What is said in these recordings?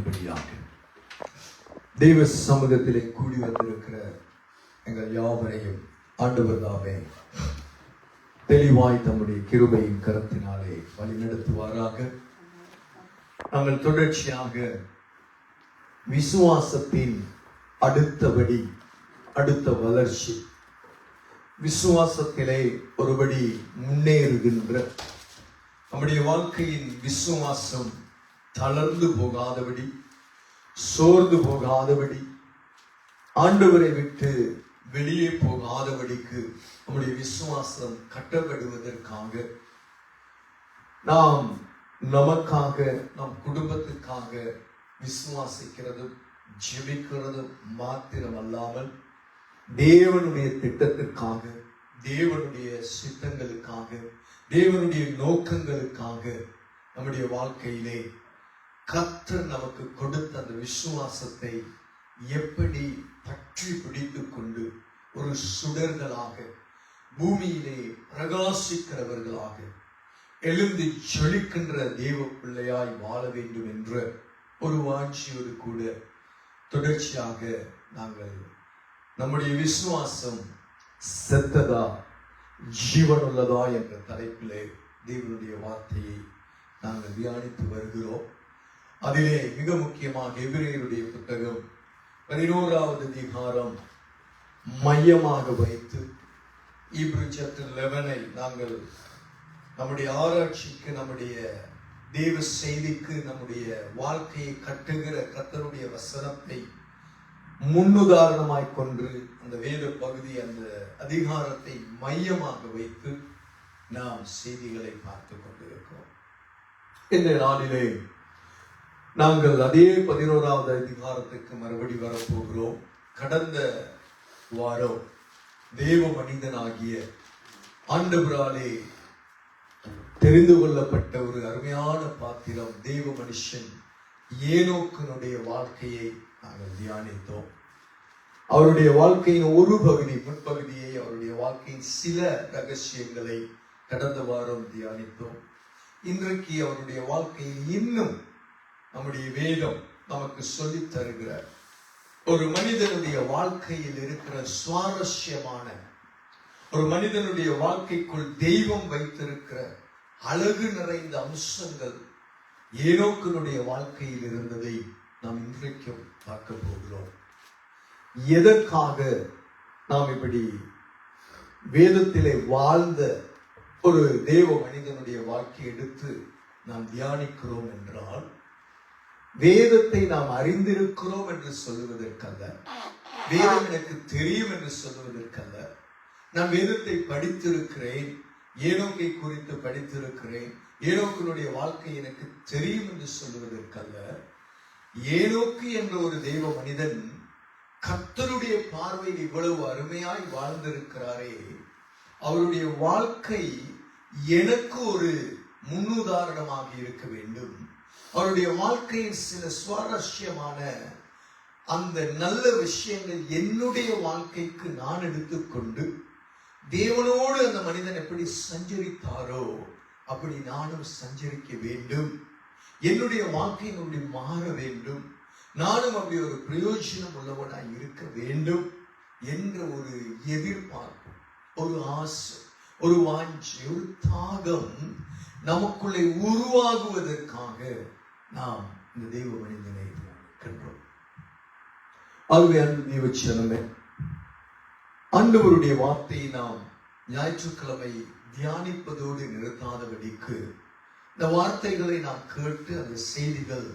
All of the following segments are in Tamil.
பண்ணும்படியாக தெய்வ சமூகத்திலே கூடி வந்திருக்கிற எங்கள் யாவரையும் ஆண்டவர் தாமே தெளிவாய் தம்முடைய கிருபையின் கரத்தினாலே வழிநடத்துவாராக. நாங்கள் தொடர்ச்சியாக விசுவாசத்தின் அடுத்தபடி, அடுத்த வளர்ச்சி, விசுவாசத்திலே ஒருபடி முன்னேறுகின்ற, நம்முடைய வாழ்க்கையின் விசுவாசம் தளர்ந்து போகாதபடி, சோர்ந்து போகாதபடி, ஆண்டவரை விட்டு வெளியே போகாதபடிக்கு நம்முடைய விசுவாசம் கட்டப்படுவதற்காக நாம் நமக்காக, நம் குடும்பத்துக்காக விசுவாசிக்கிறதும் ஜெபிக்கிறதும் மாத்திரமல்லாமல் தேவனுடைய திட்டத்திற்காக, தேவனுடைய சித்தங்களுக்காக, தேவனுடைய நோக்கங்களுக்காக நம்முடைய வாழ்க்கையிலே கர்த்தர் நமக்கு கொடுத்த அந்த விசுவாசத்தை எப்படி பற்றி பிடித்துக் கொண்டு ஒரு சுடர்களாக பூமியிலே பிரகாசிக்கிறவர்களாக எழுந்து ஜொலிக்கின்ற தேவ பிள்ளையாய் வாழ வேண்டும் என்ற ஒரு வாஞ்சியோடு கூட தொடர்ச்சியாக நாங்கள் நம்முடைய விசுவாசம் செத்ததா ஜீவனுள்ளதா என்ற தலைப்பிலே தேவனுடைய வார்த்தையை நாங்கள் தியானித்து வருகிறோம். அதிலே மிக முக்கியமாக எபிரேயருடைய புத்தகம் 11வது அதிகாரம் மையமாக வைத்து Hebrew chapter 11 நாங்கள் நம்முடைய ஆராய்ச்சிக்கு, நம்முடைய தேவ செய்திக்கு, நம்முடைய வாழ்க்கையை கட்டுகிற கர்த்தருடைய வசனத்தை முன்னுதாரணமாய் கொண்டு அந்த வேத பகுதி, அந்த அதிகாரத்தை மையமாக வைத்து நாம் செய்திகளை பார்த்து கொண்டிருக்கிறோம். இந்த நாளிலே நாங்கள் அதே 11வது அதிகாரத்துக்கு மறுபடி வரப்போகிறோம். கடந்த வாரம் தேவ மனிதனாகிய ஆண்டவராலே தெரிந்து கொள்ளப்பட்ட ஒரு அருமையான பாத்திரம், தேவ மனுஷன் ஏனோக்கினுடைய வாழ்க்கையை நாங்கள் தியானித்தோம். அவருடைய வாழ்க்கையின் ஒரு பகுதி, முன்பகுதியை, அவருடைய வாழ்க்கையின் சில ரகசியங்களை கடந்த வாரம் தியானித்தோம். இன்றைக்கு அவருடைய வாழ்க்கையில் இன்னும் நம்முடைய வேதம் நமக்கு சொல்லித் தருகிறார். ஒரு மனிதனுடைய வாழ்க்கையில் இருக்கிற சுவாரஸ்யமான, ஒரு மனிதனுடைய வாழ்க்கைக்குள் தெய்வம் வைத்திருக்கிற அழகு நிறைந்த அம்சங்கள் ஏனோக்கினுடைய வாழ்க்கையில் இருந்ததை நாம் இன்றைக்கும் பார்க்க போகிறோம். எதற்காக நாம் இப்படி வேதத்திலே வாழ்ந்த ஒரு தேவ மனிதனுடைய வாழ்க்கையை எடுத்து நாம் தியானிக்கிறோம் என்றால், வேதத்தை நாம் அறிந்திருக்கிறோம் என்று சொல்லுவதற்கல்ல, வேதம் எனக்கு தெரியும் என்று சொல்லுவதற்கல்ல, நான் வேதத்தை படித்திருக்கிறேன், ஏனோக்கை குறித்து படித்திருக்கிறேன், ஏனோக்கினுடைய வாழ்க்கை எனக்கு தெரியும் என்று சொல்லுவதற்கல்ல, ஏனோக்கு என்ற ஒரு தேவ மனிதன் கர்த்தருடைய பார்வையில் இவ்வளவு அருமையாய் வாழ்ந்திருக்கிறாரே, அவருடைய வாழ்க்கை எனக்கு ஒரு முன்னுதாரணமாக இருக்க வேண்டும். அவருடைய வாழ்க்கையின் சில சுவாரஸ்யமான அந்த நல்ல விஷயங்கள் என்னுடைய வாழ்க்கைக்கு நான் எடுத்துக்கொண்டு தேவனோடு அந்த மனிதன் எப்படி சஞ்சரித்தாரோ அப்படி நானும் சஞ்சரிக்க வேண்டும். என்னுடைய வாழ்க்கை அப்படி மாற வேண்டும். நானும் அப்படி ஒரு பிரயோஜனம் உள்ளவனாய் இருக்க வேண்டும் என்ற ஒரு எதிர்பார்ப்பு, ஒரு ஆசை, ஒரு வாஞ்சை, ஒரு தாகம் நமக்குள்ளே உருவாகுவதற்காக நாம் இந்த தெய்வ மனிதனை கண்டோம். ஆகவே அன்பு தேவச்சனமே, ஆண்டவருடைய வார்த்தையை நாம் ஞாயிற்றுக்கிழமை தியானிப்பதோடு நிறுத்தாதபடிக்கு இந்த வார்த்தைகளை நாம் கேட்டு, அந்த செய்திகள்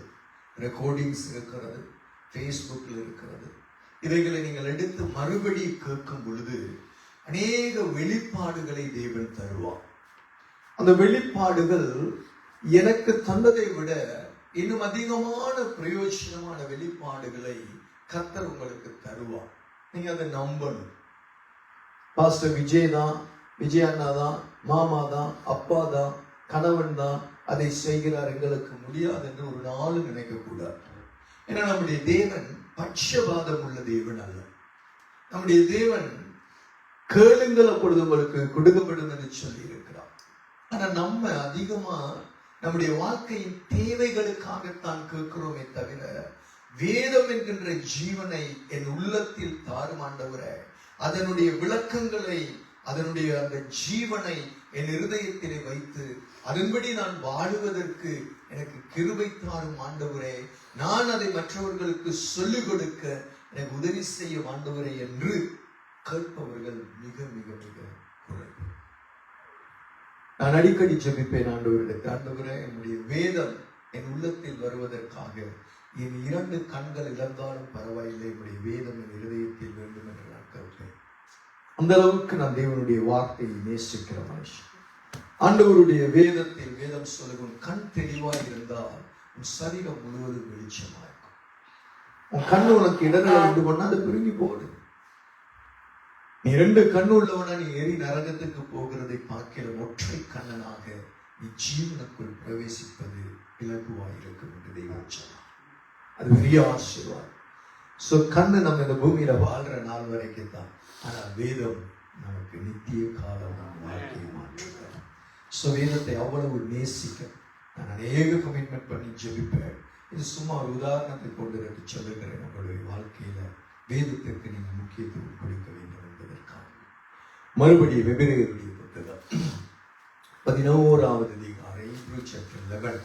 ரெக்கார்டிங்ஸ் இருக்கிறது, ஃபேஸ்புக்கில் இருக்கிறது, இவைகளை நீங்கள் எடுத்து மறுபடி கேட்கும் பொழுது அநேக வெளிப்பாடுகளை தேவன் தருவார். அந்த வெளிப்பாடுகள் எனக்கு தந்ததை விட இன்னும் அதிகமான பிரயோஜனமான வெளிப்பாடுகளை கர்த்தர் உங்களுக்கு தருவார். நீங்க அதை நம்பணும். பாஸ்டர் விஜய் தான், விஜய் அண்ணா தான், மாமா தான், அப்பா தான், கணவன் தான் அதை செய்கிறார், எங்களுக்கு முடியாது என்று ஒரு நாளும் நினைக்க கூடாது. ஏன்னா நம்முடைய தேவன் பட்சபாதம் உள்ள தேவன் அல்ல. நம்முடைய தேவன் கேளுங்கள் அப்பொழுது உங்களுக்கு கொடுக்கப்படும் என்று சொல்லி இருக்கிறார். ஆனா நம்ம அதிகமா நம்முடைய வாழ்க்கையின் தேவைகளுக்காகத்தான் கேட்கிறோமே தவிர, வேதம் என்கின்ற ஜீவனை என் உள்ளத்தில் தாரும் ஆண்டவரே, அதனுடைய விளக்கங்களை, அதனுடைய அந்த ஜீவனை என் இருதயத்திலே வைத்து அதன்படி நான் வாழுவதற்கு எனக்கு கிருபை தாரும் ஆண்டவரே, நான் அதை மற்றவர்களுக்கு சொல்லிக் கொடுக்க எனக்கு உதவி செய்ய ஆண்டவரே என்று கேட்பவர்கள் மிக மிக மிக குறைவு. நான் அடிக்கடி ஜெபிப்பேன் ஆண்டவர்களுக்கு, ஆண்டவரே என்னுடைய வேதம் என் உள்ளத்தில் வருவதற்காக என் 2 கண்கள் இழந்தாலும் பரவாயில்லை, என்னுடைய வேதம் என் இருதயத்தில் வேண்டும் என்று நான் கேட்பேன். அந்த அளவுக்கு நான் தேவனுடைய வார்த்தையை நேசிக்கிற மனுஷன். ஆண்டவருடைய வேதத்தில் வேதம் சொல்லும், கண் தெளிவாய் இருந்தால் உன் சரீரம் முழுவதும் வெளிச்சமா இருக்கும். உன் கண்ணு உனக்கு இடங்களை உண்டு பண்ணா அது பிரிங்கி போடு. நீ 2 கண்ணு உள்ளவனா நீ எரி நரகத்துக்கு போகிறதை பார்க்கிற ஒற்றை கண்ணனாக நீ ஜீவனுக்குள் பிரவேசிப்பது இலகுவாயிருக்கும் என்று தெய்வம் சொன்னார். அது பெரிய ஆசீர்வாதம். சோ கண்ணு நம்ம இந்த பூமியில வாழ்ற நாள் வரைக்கும் தான். ஆனா வேதம் நமக்கு நித்திய காலம் வாழ்க்கையை மாற்றுகிறது. சோ வேதத்தை அவ்வளவு நேசிக்க நான் அநேக கமிட்மெண்ட் பண்ணி ஜெபிப்பேன். இது சும்மா ஒரு உதாரணத்தை கொண்டு சொல்லுகிறேன். உங்களுடைய வாழ்க்கையில வேதத்திற்கு நீங்க முக்கியத்துவம் கொடுக்க வேண்டும் என்பதற்காக. மறுபடியும் எபிரேயருடைய புத்தகம் 11வது அதிகாரம், Hebrew chapter 11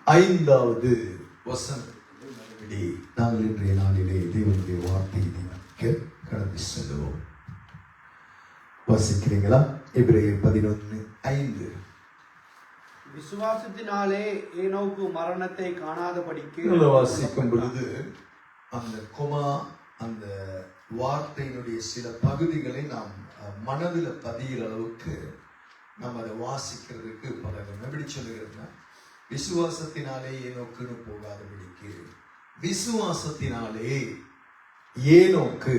5வது வசனம். நாங்கள் இன்றைய நாளிலே தேவனுடைய வார்த்தையை கடந்து செல்லுவோம். வாசிக்கிறீங்களா? எபிரேயர் 11:5. விசுவாசத்தினாலே ஏனோக்கு மரணத்தை காணாதபடிக்கு. வாசிக்கும் பொழுது அந்த அந்த வார்த்தையினுடைய சில பகுதிகளை நாம் மனதில் பதிகிற அளவுக்கு நம்ம அதை வாசிக்கிறதுக்கு பழகணும். எப்படி சொல்லுகிறதுனா, விசுவாசத்தினாலே ஏனோக்குன்னு போகாதபடிக்கு, விசுவாசத்தினாலே ஏனோக்கு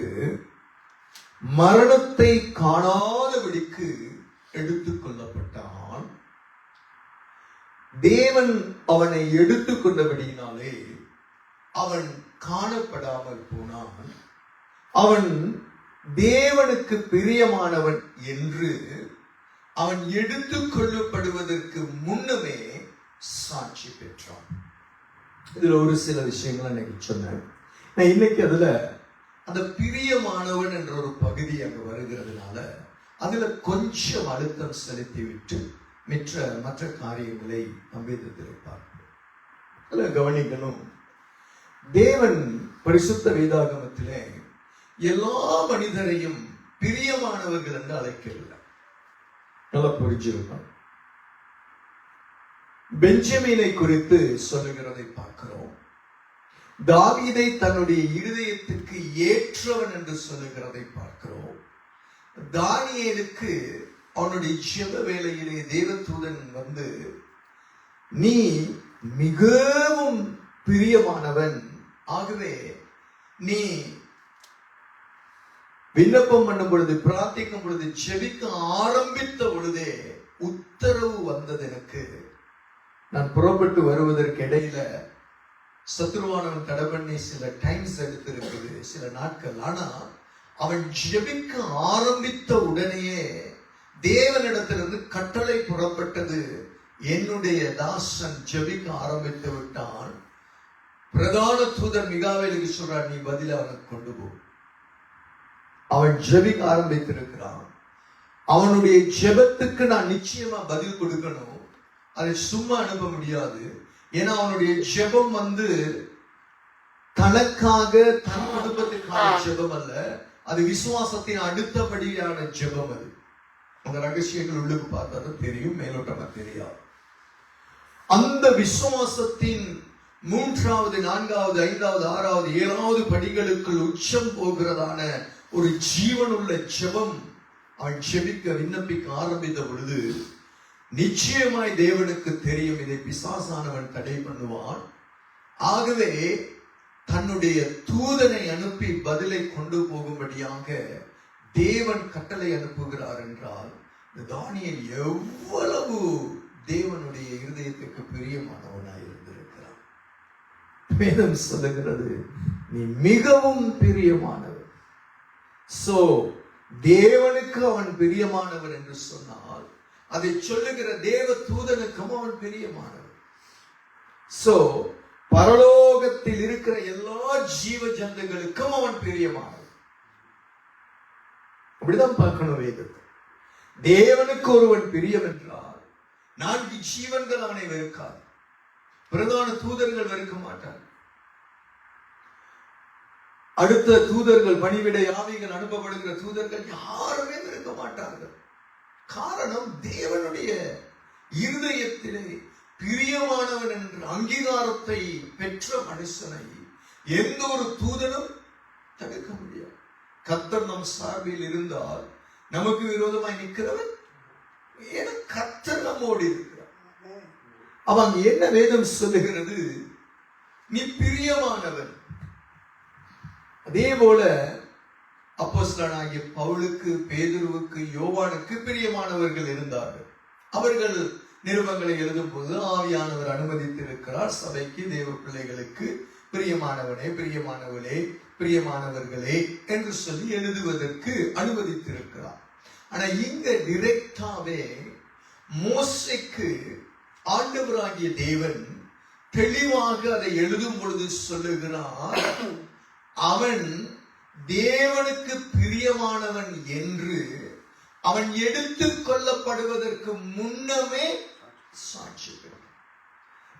மரணத்தை காணாதபடிக்கு எடுத்துக் கொள்ளப்பட்டான். தேவன் அவனை எடுத்துக் கொண்டபடியினாலே அவன் காணப்படாமல் போனான். அவன் தேவனுக்கு பிரியமானவன் என்று அவன் எடுத்துக் கொள்ளப்படுவதற்கு முன்னமே சாட்சி பெற்றான். இதுல ஒரு சில விஷயங்கள் எனக்கு சொன்னேன். நான் இன்னைக்கு அதுல அந்த பிரியமானவன் என்ற ஒரு பகுதி அங்கு வருகிறதுனால அதுல கொஞ்சம் அழுத்தம் செலுத்தி விட்டு மற்ற காரியங்களை நம்பியத்தில் பார்க்கணும். அதுல கவனிக்கணும், தேவன் பரிசுத்த வேதாகமத்திலே எல்லா மனிதரையும் பிரியமானவர்கள் என்று அழைக்கவில்லை. நல்லா புரிஞ்சிருக்கணும். பெஞ்சமினை குறித்து சொல்லுகிறதை பார்க்கிறோம். தாவீதை தன்னுடைய இருதயத்துக்கு ஏற்றவன் என்று சொல்லுகிறதை பார்க்கிறோம். தானியேலுக்கு அவனுடைய ஜெப வேளையிலே தேவதூதன் வந்து, நீ மிகவும் பிரியமானவன், ஆகவே நீ விண்ணப்பம் பண்ணும் பொழுது, பிரார்த்திக்கும் பொழுது, ஜெபிக்க ஆரம்பித்த பொழுதே உத்தரவு வந்தது எனக்கு. நான் புறப்பட்டு வருவதற்கு இடையில சத்ருவானவன் தடை பண்ணி சில டைம்ஸ் எடுத்திருக்குது, சில நாட்கள். ஆனா அவன் ஜெபிக்க ஆரம்பித்த உடனேயே தேவனிடத்திலிருந்து கட்டளை புறப்பட்டது, என்னுடைய தாசன் ஜெபிக்க ஆரம்பித்து விட்டான். பிரதான தூதர் மிகாவேலுக்கு சொல்றான், நீ பதில அவனுக்கு கொண்டு போ. அவன் ஜெபிக்க ஆரம்பித்திருக்கிறான். அவனுடைய ஜெபத்துக்கு நான் நிச்சயமா பதில் கொடுக்கணும். அதை சும்மா அனுப்ப முடியாது. ஏன்னா அவனுடைய ஜெபம் வந்து தனக்காக, தன் குடும்பத்துக்கான ஜெபம் அல்ல, அது விசுவாசத்தின் அடுத்தபடியான ஜெபம். அது அந்த ரகசியங்கள் உள்ளுக்கு பார்த்தாலும் தெரியும், மேலோட்டமா தெரியாது. அந்த விசுவாசத்தின் 3வது 4வது 5வது 6வது 7வது படிகளுக்குள் உச்சம் போகிறதான ஒரு ஜீவனுள்ள ஜெபம் அவன் ஜெபிக்க விண்ணப்பிக்க ஆரம்பித்த பொழுது நிச்சயமாய் தேவனுக்கு தெரியும், இதை பிசாசானவன் தடை பண்ணுவான். ஆகவே தன்னுடைய தூதனை அனுப்பி பதிலை கொண்டு போகும்படியாக தேவன் கட்டளை அனுப்புகிறார் என்றால், தானியேல் எவ்வளவு தேவனுடைய இருதயத்துக்கு பிரியமானவனாய் இருந்திருக்கிறான். வேதம் சொல்லுகிறது, நீ மிகவும் பிரியமானவன். சோ தேவனுக்கு அவன் பிரியமானவன் என்று சொன்னால் அதை சொல்லுகிற தேவ தூதனுக்கும் அவன் பிரியமானவன். சோ பரலோகத்தில் இருக்கிற எல்லா ஜீவ ஜந்துகளுக்கும் அவன் பிரியமானவன். அப்படிதான் பார்க்கணும் வேதத்தை. தேவனுக்கு ஒருவன் பிரியம் என்றால் 4 ஜீவன்கள் அவனை வெறுக்காது. பிரதான தூதர்கள் வெறுக்க மாட்டார். அடுத்த தூதர்கள், பணிவிடை ஆவிகள் அனுப்பப்படுகிற தூதர்கள் யாருமே வெறுக்க மாட்டார்கள். காரணம், தேவனுடைய இருதயத்திலே பிரியமானவன் என்ற அங்கீகாரத்தை பெற்ற மனுஷனை எந்த ஒரு தூதனும் தடுக்க முடியாது. கர்த்தர் நம் சார்பில் இருந்தால் நமக்கு விரோதமாய் நிற்கிறவன் ஏன்னா கர்த்தர் நம்மோடு இருக்கிறார். அவன் என்ன வேதம் சொல்லுகிறது? நீ பிரியமானவன். அதே போல அப்போஸ்தலனாகிய பவுலுக்கு, பேதுருவுக்கு, யோவானுக்கு பிரியமானவர்கள் இருந்தார்கள். அவர்கள் நிருபங்களை எழுதும் போது ஆவியானவர் அனுமதித்திருக்கிறார், சபைக்கு, தேவ பிள்ளைகளுக்கு பிரியமானவனே, பிரியமானவளே, பிரியமானவர்களே என்று சொல்லி எழுதுவதற்கு அனுமதித்திருக்கிறார். ஆனா இங்க டிரெக்டாவே மோசேக்கு ஆண்டவராகிய தேவன் தெளிவாக அதை எழுதும் பொழுது சொல்லுகிறார், அவன் தேவனுக்கு பிரியமானவன் என்று அவன் எடுத்துக் கொள்ளப்படுவதற்கு முன்னமே சாட்சி பெறும்.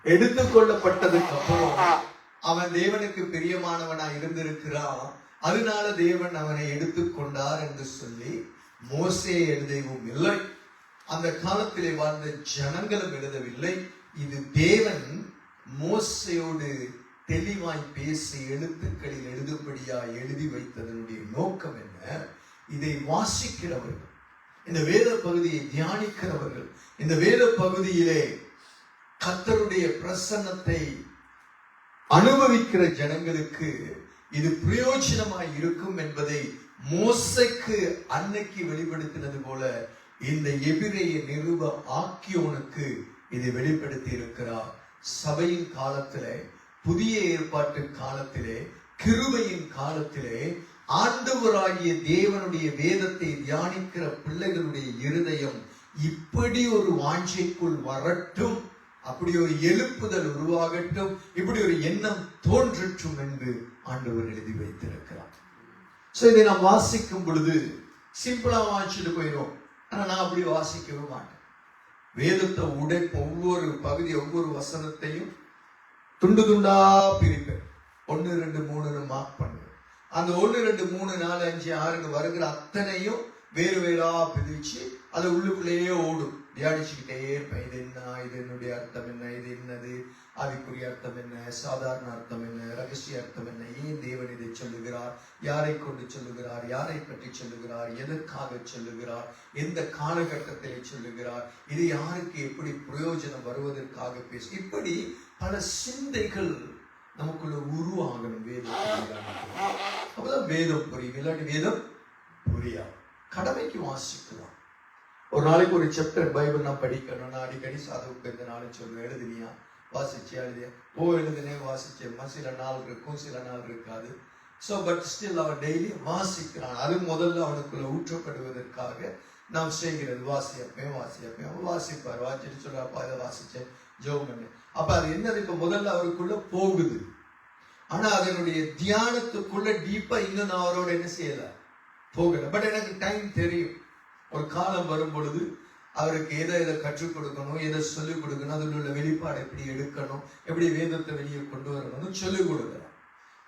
எடுத்துக் கொள்ளப்பட்டதுக்கு அப்புறம் அவன் தேவனுக்கு பிரியமானவனாய் இருந்திருக்கிறான், அதனால தேவன் அவனை எடுத்துக்கொண்டார் என்று சொல்லி மோசே எழுதவும் இல்லை, அந்த காலத்திலே வாழ்ந்த ஜனங்களும் எழுதவில்லை. இது தேவன் மோசேயோடு தெளிவாய் பேசி எழுத்துக்களில் எழுதும்படியா எழுதி வைத்ததனுடைய நோக்கம் என்ன? இதை வாசிக்கிறவர்கள், இந்த வேத பகுதியை தியானிக்கிறவர்கள், இந்த வேத பகுதியிலே கர்த்தருடைய பிரசன்னத்தை அனுபவிக்கிற ஜனங்களுக்கு இது பிரயோஜனமாய் இருக்கும் என்பதை மோசேக்கு அன்னைக்கு வெளிப்படுத்தினது போல இந்த எபிரேய நிருப ஆக்கியோனுக்கு இதை வெளிப்படுத்தி இருக்கிறார். சபையின் காலத்திலே, புதிய ஏற்பாட்டு காலத்திலே, கிருபையின் காலத்திலே ஆண்டவராகிய தேவனுடைய வேதத்தை தியானிக்கிற பிள்ளைகளுடைய இருதயம் இப்படி ஒரு வாஞ்சைக்குள் வரட்டும், அப்படி ஒரு எழுப்புதல் உருவாகட்டும், இப்படி ஒரு எண்ணம் தோன்றட்டும் என்று ஆண்டவர் எழுதி வைத்திருக்கிறார். சோ இதை நாம் வாசிக்கும் பொழுது சிம்பிளா வாசிச்சுட்டு போயிடும். ஆனா நான் அப்படி வாசிக்கவே மாட்டேன். வேதத்தை ஒவ்வொரு பகுதி, ஒவ்வொரு வசனத்தையும் துண்டு துண்டா பிரிப்பேன். 1, 2, 3 மார்க் பண்ணுவேன். அந்த 1, 2, 3, 4, 5, 6 வருகிற அத்தனையும் வேறு வேறா பிரிச்சு அது உள்ளுக்குள்ளேயே ஓடும். தியானிச்சுக்கிட்டே இருப்பேன். இது என்ன, இது என்னுடைய அர்த்தம் என்ன, இது என்னது, ஆவிக்குரிய அர்த்தம் என்ன, சாதாரண அர்த்தம் என்ன, ரகசிய அர்த்தம் என்ன, ஏன் தேவன் இதை சொல்லுகிறார், யாரை கொண்டு சொல்லுகிறார், யாரை பற்றி சொல்லுகிறார், எதற்காக சொல்லுகிறார், எந்த காலகட்டத்திலே சொல்லுகிறார், இது யாருக்கு எப்படி பிரயோஜனம் வருவதற்காக பேச, இப்படி பல சிந்தைகள் நமக்குள்ள உருவாகணும். வேதம் அப்பதான் வேதம் புரியும். இல்லாட்டி வேதம் புரியாது. கடமைக்கு வாசிக்கலாம். ஒரு நாளைக்கு ஒரு சாப்டர் பைபிள் நான் படிக்கணும். நான் அடிக்கடி சாதவுக்கு இந்த நாள் சொல்லுவேன், எழுதுனியா, வாசிச்சியா, எழுதிய எழுதுனே வாசிச்சேம்மா. சில நாள் இருக்கும், சில நாள் இருக்காது. ஸோ பட் ஸ்டில் அவன் டெய்லி வாசிக்கிறான். அது முதல்ல அவனுக்குள்ள ஊற்றப்படுவதற்காக நாம் செய்கிறது. வாசியப்பேன் அவன் வாசிப்பார். வாசிட்டு சொல்றப்பா இதை வாசிச்சேன், ஜெபம் பண்ணு. அப்ப அது என்னது, இப்ப முதல்ல அவருக்குள்ள போகுது. ஆனா அதனுடைய தியானத்துக்குள்ள டீப்பா இன்னும் நான் அவரோட என்ன செய்யல, போகல. பட் எனக்கு டைம் தெரியும். ஒரு காலம் வரும் பொழுது அவருக்கு எதை கற்றுக் கொடுக்கணும், எதை சொல்லிக் கொடுக்கணும், அதில் உள்ள வெளிப்பாடு எப்படி எடுக்கணும், எப்படி வேதத்தை வெளியே கொண்டு வரணும்னு சொல்லிக் கொடுக்கலாம்.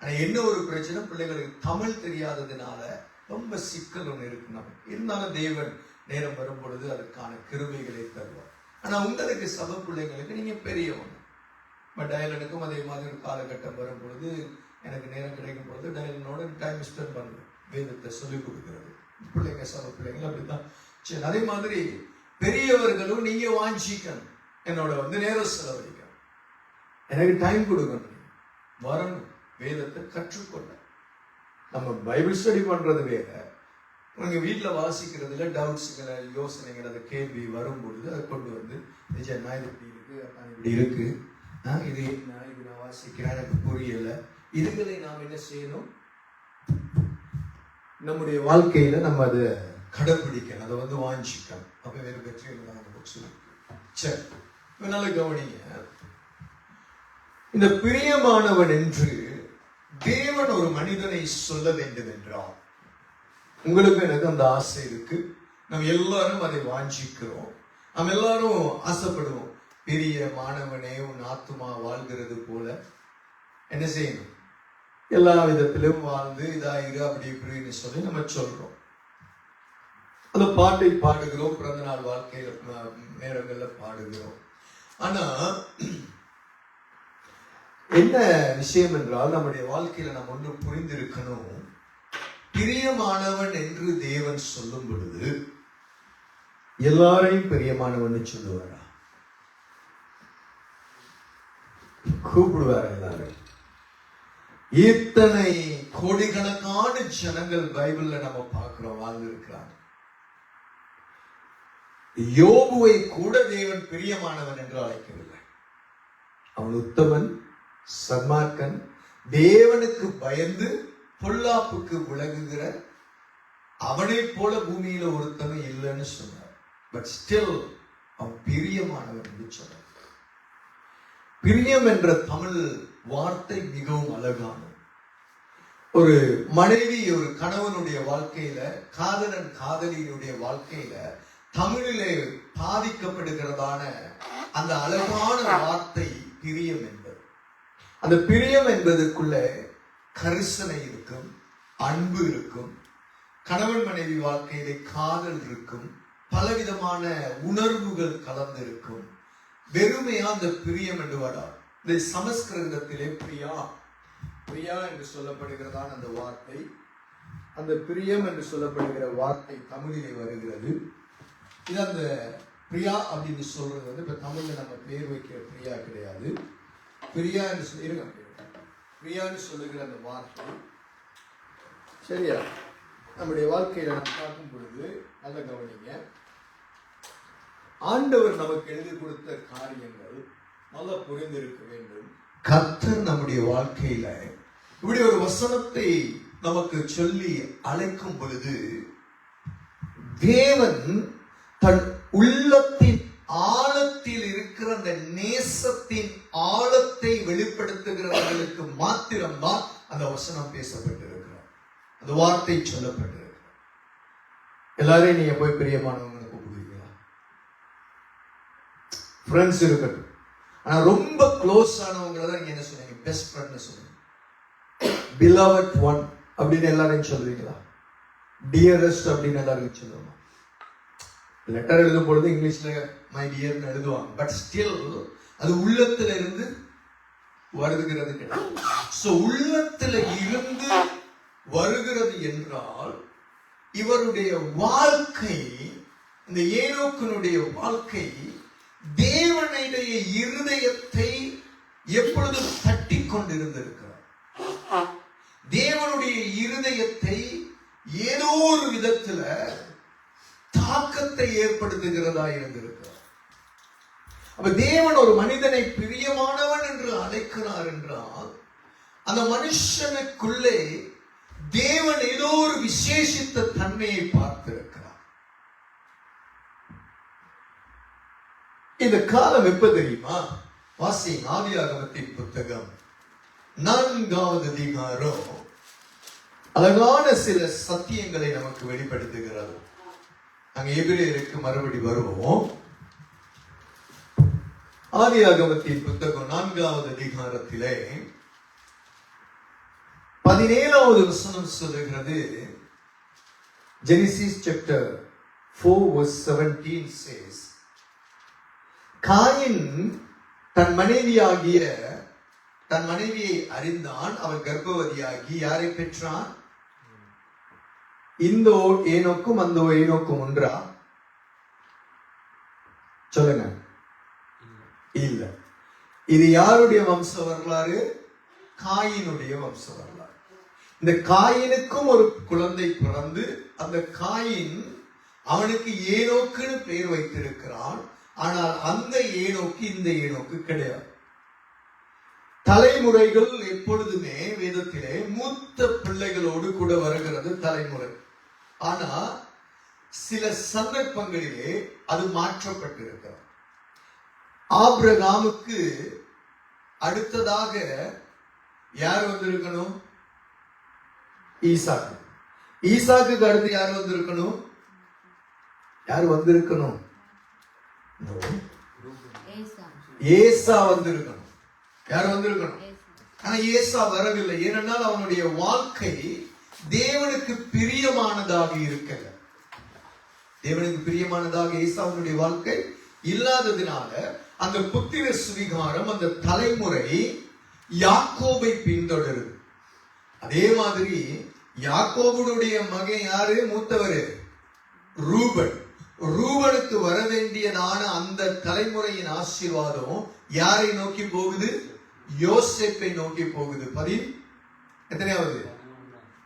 ஆனா என்ன ஒரு பிரச்சனை, பிள்ளைகளுக்கு தமிழ் தெரியாததுனால ரொம்ப சிக்கல் ஒன்று இருக்கு நமக்கு. இருந்தாலும் தேவன் நேரம் வரும் பொழுது அதற்கான கிருபைகளை தருவார். ஆனா உங்களுக்கு சபை பிள்ளைங்களுக்கு நீங்க பெரியவங்க. பட் டயலனுக்கும் அதே மாதிரி ஒரு காலகட்டம் வரும் பொழுது எனக்கு நேரம் கிடைக்கும் பொழுது டயலனோட டைம் ஸ்பெண்ட் பண்ணுவேன், வேதத்தை சொல்லிக் கொடுக்கிறது. பிள்ளைங்க, சபை பிள்ளைங்க அப்படித்தான். சரி, அதே மாதிரி பெரியவர்களும் நீங்க வாஞ்சிக்கணும், என்னோட நேரம் செலவழிக்கணும், எனக்கு டைம் கொடுக்கணும், வரணும், வேதத்தை கற்றுக்கொள்ள. நம்ம பைபிள் ஸ்டடி பண்றது வேற, உங்க வீட்டுல வாசிக்கிறதுல டவுட்ஸுகளை, யோசனைகள், அதை கேள்வி வரும் பொழுது அதை கொண்டு வந்து நிஜம் இது இப்படி இருக்கு, இப்படி இருக்கு, இது என்ன, இது நான் வாசிக்கிறேன், எனக்கு புரியல. இதுகளை நாம் என்ன செய்யணும், நம்முடைய வாழ்க்கையில நம்ம அதை கடைபிடிக்கணும், அதை வாஞ்சிக்கணும். அப்ப வேறு வெற்றிகள் நமக்கு சொல்லி. சரி, நல்ல கவனிங்க. இந்த பிரியமானவன் என்று தேவன் ஒரு மனிதனை சொல்ல வேண்டும் என்றால், உங்களுக்கு எனக்கு அந்த ஆசை இருக்கு, நம்ம எல்லாரும் அதை வாஞ்சிக்கிறோம், நம்ம எல்லாரும் ஆசைப்படுவோம். பெரிய மாணவனே உன் ஆத்துமா வாழ்கிறது போல என்ன செய்யணும், எல்லா விதத்திலும் வாழ்ந்து இதாயிரு அப்படி இப்படின்னு சொல்லி நம்ம சொல்றோம். அந்த பாட்டை பாடுகிறோம், பிறந்த நாள் வாழ்க்கையில நேரங்கள்ல பாடுகிறோம். ஆனா என்ன விஷயம் என்றால், நம்முடைய வாழ்க்கையில நம்ம ஒன்று புரிந்திருக்கணும். பிரியமானவன் என்று தேவன் சொல்லும் பொழுது எல்லாரையும் பிரியமானவன் சொல்லுவாரா? கூப்பிடுவார் எல்லாரும். இத்தனை கோடிக்கணக்கான ஜனங்கள் பைபிள்ல நம்ம பார்க்கிறோம் வாழ்ந்திருக்கிறாங்க. யோபுவை கூட தேவன் பிரியமானவன் என்று அழைக்கவில்லை. அவன் உத்தமன், சன்மார்க்கன், தேவனுக்கு பயந்து பொல்லாப்புக்கு விலகுகிற அவனை போல பூமியில ஒருத்தனும் இல்லைன்னு சொன்னார். பட் ஸ்டில் அவன் பிரியமானவன் என்று சொன்னார். பிரியம் என்ற தமிழ் வார்த்தை மிகவும் அழகான. ஒரு மனைவி ஒரு கணவனுடைய வாழ்க்கையில, காதலன் காதலியினுடைய வாழ்க்கையில தமிழிலே பாதிக்கப்படுகிறதான அந்த அழகான வார்த்தை பிரியம் என்பது. அந்த பிரியம் என்பதற்குள்ள கரிசனை இருக்கும், அன்பு இருக்கும், கணவன் மனைவி வாழ்க்கையிலே காதல் இருக்கும், பலவிதமான உணர்வுகள் கலந்திருக்கும். வெறுமையா அந்த பிரியம் என்று வாடா. இந்த சமஸ்கிருதத்திலே பிரியா பிரியா என்று சொல்லப்படுகிறதான அந்த வார்த்தை, அந்த பிரியம் என்று சொல்லப்படுகிற வார்த்தை தமிழிலே வருகிறது. இது அந்த பிரியா அப்படின்னு சொல்றது இப்ப தமிழ்ல நம்ம பேர் வைக்கிற பிரியா கிடையாது. பிரியா என்று சொல்லி பிரியான்னு சொல்லுகிற அந்த வார்த்தை சரியா நம்முடைய வாழ்க்கையில நம்ம பார்க்கும் பொழுது நல்ல கவனிங்க. ஆண்டவர் நமக்கு எழுதி கொடுத்த காரியங்கள் நல்லா புரிந்திருக்க வேண்டும். கர்த்தர் நம்முடைய வாழ்க்கையில இப்படி ஒரு வசனத்தை நமக்கு சொல்லி அழைக்கும் பொழுது, தேவன் தன் உள்ளத்தின் ஆழத்தில் இருக்கிற அந்த நேசத்தின் ஆழத்தை வெளிப்படுத்துகிறவர்களுக்கு மாத்திரம்தான் அந்த வசனம் பேசப்பட்டிருக்கிறார், அந்த வார்த்தை சொல்லப்பட்டிருக்கிறார். எல்லாரையும் நீங்க போய் பிரியமானவங்களை கூப்பிடுவீங்களா? ஃப்ரெண்ட்ஸ் இருக்கட்டும், ஆனா ரொம்ப க்ளோஸ் ஆனவங்களை தான் நீங்க என்ன சொன்னீங்க? பெஸ்ட் ஃப்ரெண்ட் சொல்லுங்க. பிலவட் ஒன் அப்படின்னு எல்லாரையும் சொல்லுவீங்களா? டியரஸ்ட் அப்படின்னு எல்லாரும் சொல்லுவாங்க. லெட்டர் எழுதும் பொழுது இங்கிலீஷ்ல மை டியர்னு எழுதுவாங்க. பட் ஸ்டில் அது உள்ளத்துல இருந்து வருகிறது கிடையாது. சோ உள்ளத்துல இருந்து வருகிறது என்றால் இவருடைய வாழ்க்கை, இந்த ஏனோக்கினுடைய வாழ்க்கை தேவனுடைய இருதயத்தை எப்பொழுதும் தட்டி கொண்டிருந்திருக்கிறார். தேவனுடைய இருதயத்தை ஏதோ ஒரு விதத்துல தாக்கத்தை ஏற்படுத்துகிறதா இருந்திருக்கிறார். அப்ப தேவன் ஒரு மனிதனை பிரியமானவன் என்று அழைக்கிறார் என்றால் அந்த மனுஷனுக்குள்ளே தேவன் ஏதோ ஒரு விசேஷித்த தன்மையை பார்த்திருக்கிறார். இந்த காலம் எப்ப தெரியுமா? வாசிங்க ஆதியாகமத்தின் புத்தகம் 4வது அதிகாரம் அழகான சில சத்தியங்களை நமக்கு வெளிப்படுத்துகிறது. அங்க எபிரேயருக்கு மறுபடி வருவோம். ஆதியாகமத்தின் புத்தகம் 4வது அதிகாரத்திலே 17வது வசனம் சொல்லுகிறது. Genesis chapter 4 verse 17 says, coin தன் மனைவியை அறிந்தான், அவள் கர்ப்பவதியாகி யாரை பெற்றான்? இந்த ஏனோக்கும் அந்த ஏனோக்கும் ஒன்றா? சொல்லுங்க. இல்ல. இது யாருடைய வம்ச வரலாறு? காயினுடைய வம்ச வரலாறு. இந்த காயினுக்கும் ஒரு குழந்தை பிறந்து அந்த காயின் அவனுக்கு ஏனோக்குன்னு பெயர் வைத்திருக்கிறான். ஆனால் அந்த ஏனோக்கு இந்த ஏனோக்கு கிடையாது. தலைமுறைகள் எப்பொழுதுமே வேதத்திலே மூத்த பிள்ளைகளோடு கூட வருகிறது தலைமுறை. ஆனா சில சந்தர்ப்பங்களிலே அது மாற்றப்பட்டிருக்கிறது. ஆபிரகாமுக்கு அடுத்ததாக யார் வந்திருக்கணும்? ஈசாக்கு. ஈசாக்குக்கு அடுத்து யார் வந்திருக்கணும்? யார் வந்திருக்கணும்? ஏசா வந்திருக்கணும். யார் வந்திருக்கணும்? ஆனா ஏசா வரவில்லை. ஏனென்றால் அவனுடைய வாழ்க்கை தேவனுக்கு பிரியமானதாக இருக்கல. தேவனுக்கு பிரியமானதாக ஏசாவுடைய வாழ்க்கை இல்லாததினால அந்த புத்திர சுவிகாரம், அந்த தலைமுறை யாக்கோபை பின்தொடருது. அதே மாதிரி யாக்கோபுடைய மகன் யாரு? மூத்தவர் ரூபன். ரூபனுக்கு வர வேண்டியதான அந்த தலைமுறையின் ஆசீர்வாதம் யாரை நோக்கி போகுது? யோசேப்பை நோக்கி போகுது. எத்தனையாவது?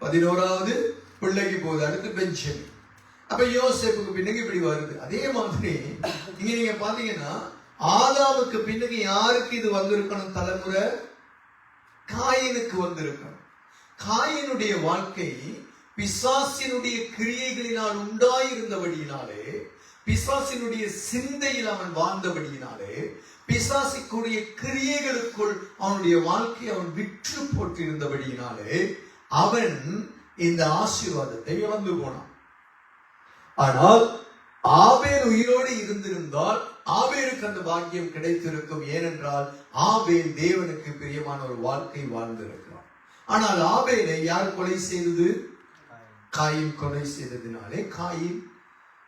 11வது பிள்ளைக்கு போகுது. அடுத்து பெஞ்சமின். அப்ப யோசேப்புக்கு பின்னுக்கு இப்படி வருது. அதே மாதிரி இங்க நீங்க பாத்தீங்கன்னா ஆதாமுக்கு பின்னுக்கு யாருக்கு இது வந்திருக்கணும்? தலைமுறை காயினுக்கு வந்திருக்கணும். காயினுடைய வாழ்க்கை பிசாசினுடைய கிரியைகளினால் உண்டாயிருந்தபடியினாலே, பிசாசினுடைய சிந்தையில் அவன் வாழ்ந்தபடியினாலே, பிசாசிக்குரிய கிரியைகளுக்குள் அவனுடைய வாழ்க்கை அவன் விற்று போட்டிருந்தபடியினாலே அவன் இந்த ஆசீர்வாதத்தை இழந்து போனான். ஆனால் ஆபேல் உயிரோடு இருந்திருந்தால் ஆபேலுக்கு அந்த பாக்கியம் கிடைத்திருக்கும். ஏனென்றால் ஆபேல் தேவனுக்கு பிரியமான ஒரு வாழ்க்கை வாழ்ந்திருக்கிறான். ஆனால் ஆபேலை யார் கொலை செய்தது? காயின் கொலை செய்ததினாலே காயின்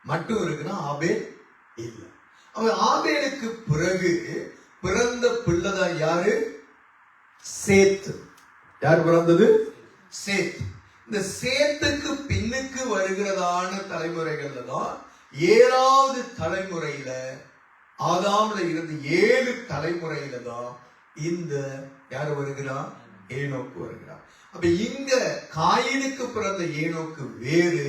மட்டும் இருக்குன்னா ஆபேல் இல்லை. அவன் ஆபேலுக்கு பிறகு பிறந்த பிள்ளைதான் யாரு? சேத். யார் பிறந்தது? சேத். இந்த சேத்துக்கு பின்னுக்கு வருகிறதான தலைமுறைகள்ல தான் 7வது தலைமுறையில, ஆதாம்ல இருந்து 7 தலைமுறையில தான் இந்த யார் வருகிறான்? ஏனோக்கு வருகிறான். அப்ப இங்க காயினுக்கு பிறந்த ஏனோக்கு வேறு,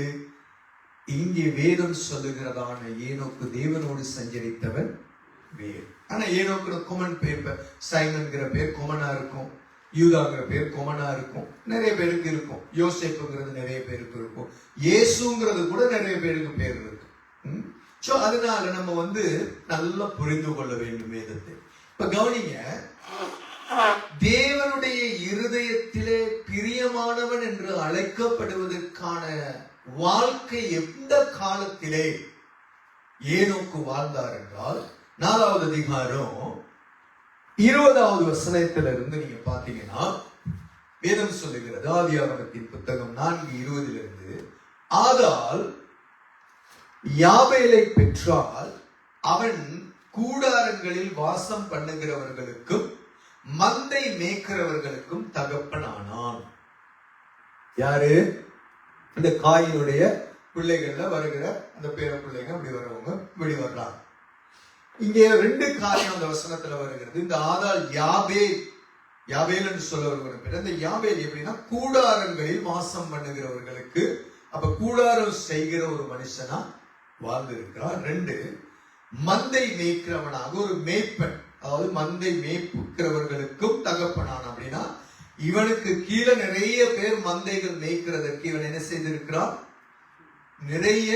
இங்கே வேதம் சொல்லுகிறதான ஏனோக்கு தேவனோடு சஞ்சரித்தவன் வேறு. ஆனா ஏனோக்கு கொமன் பேர், சைமன்கிற பேர் கொமனா இருக்கும், யூதாங்கிற பேர் கொமனா இருக்கும், நிறைய பேருக்கு இருக்கும். யோசேப்புங்கிறது நிறைய பேருக்கு இருக்கும், இயேசுங்கிறது கூட நிறைய பேருக்கு பேர் இருக்கு. அதனால நம்ம நல்லா புரிந்து கொள்ள வேண்டும் வேதத்தை. இப்ப கவனிங்க, தேவனுடைய இருதயத்திலே பிரியமானவன் என்று அழைக்கப்படுவதற்கான வாழ்க்கை எந்த காலத்திலே ஏனோக்கு வாழ்ந்தார் என்றால் 4வது அதிகாரம் 20வது வசனத்திலிருந்து நீங்க பாத்தீங்கன்னா வேதம் சொல்லுகிறது, ஆதியாகமத்தின் புத்தகம் 4:20 ஆதாள் யாபேலை பெற்றால் அவன் கூடாரங்களில் வாசம் பண்ணுகிறவர்களுக்கும் மந்தை மேய்க்கிறவர்களுக்கும் தகப்பனானான். யாரு? இந்த காயினுடைய பிள்ளைகள்ல வருகிற அந்த பேர பிள்ளைங்க அப்படி வரவங்க இப்படி வர்றாங்க. இங்கே 2 காரியம் அந்த வசனத்துல வருகிறது. இந்த ஆதாள் யாபேல் என்று சொல்ல வருகிற இந்த யாபேல் எப்படின்னா கூடாரங்களில் வாசம் பண்ணுகிறவர்களுக்கு, அப்ப கூடாரம் செய்கிற ஒரு மனுஷனா வாழ்ந்திருக்கிறார். 2 மந்தை மேய்க்கிறவனாக ஒரு மேய்ப்பன், அதாவது மந்தை மேய்க்கிறவர்களுக்கும் தகப்பனான். அப்படின்னா இவனுக்கு கீழே நிறைய பேர் மந்தைகள் மேய்க்கிறதற்கு இவன் என்ன செய்திருக்கிறான்? நிறைய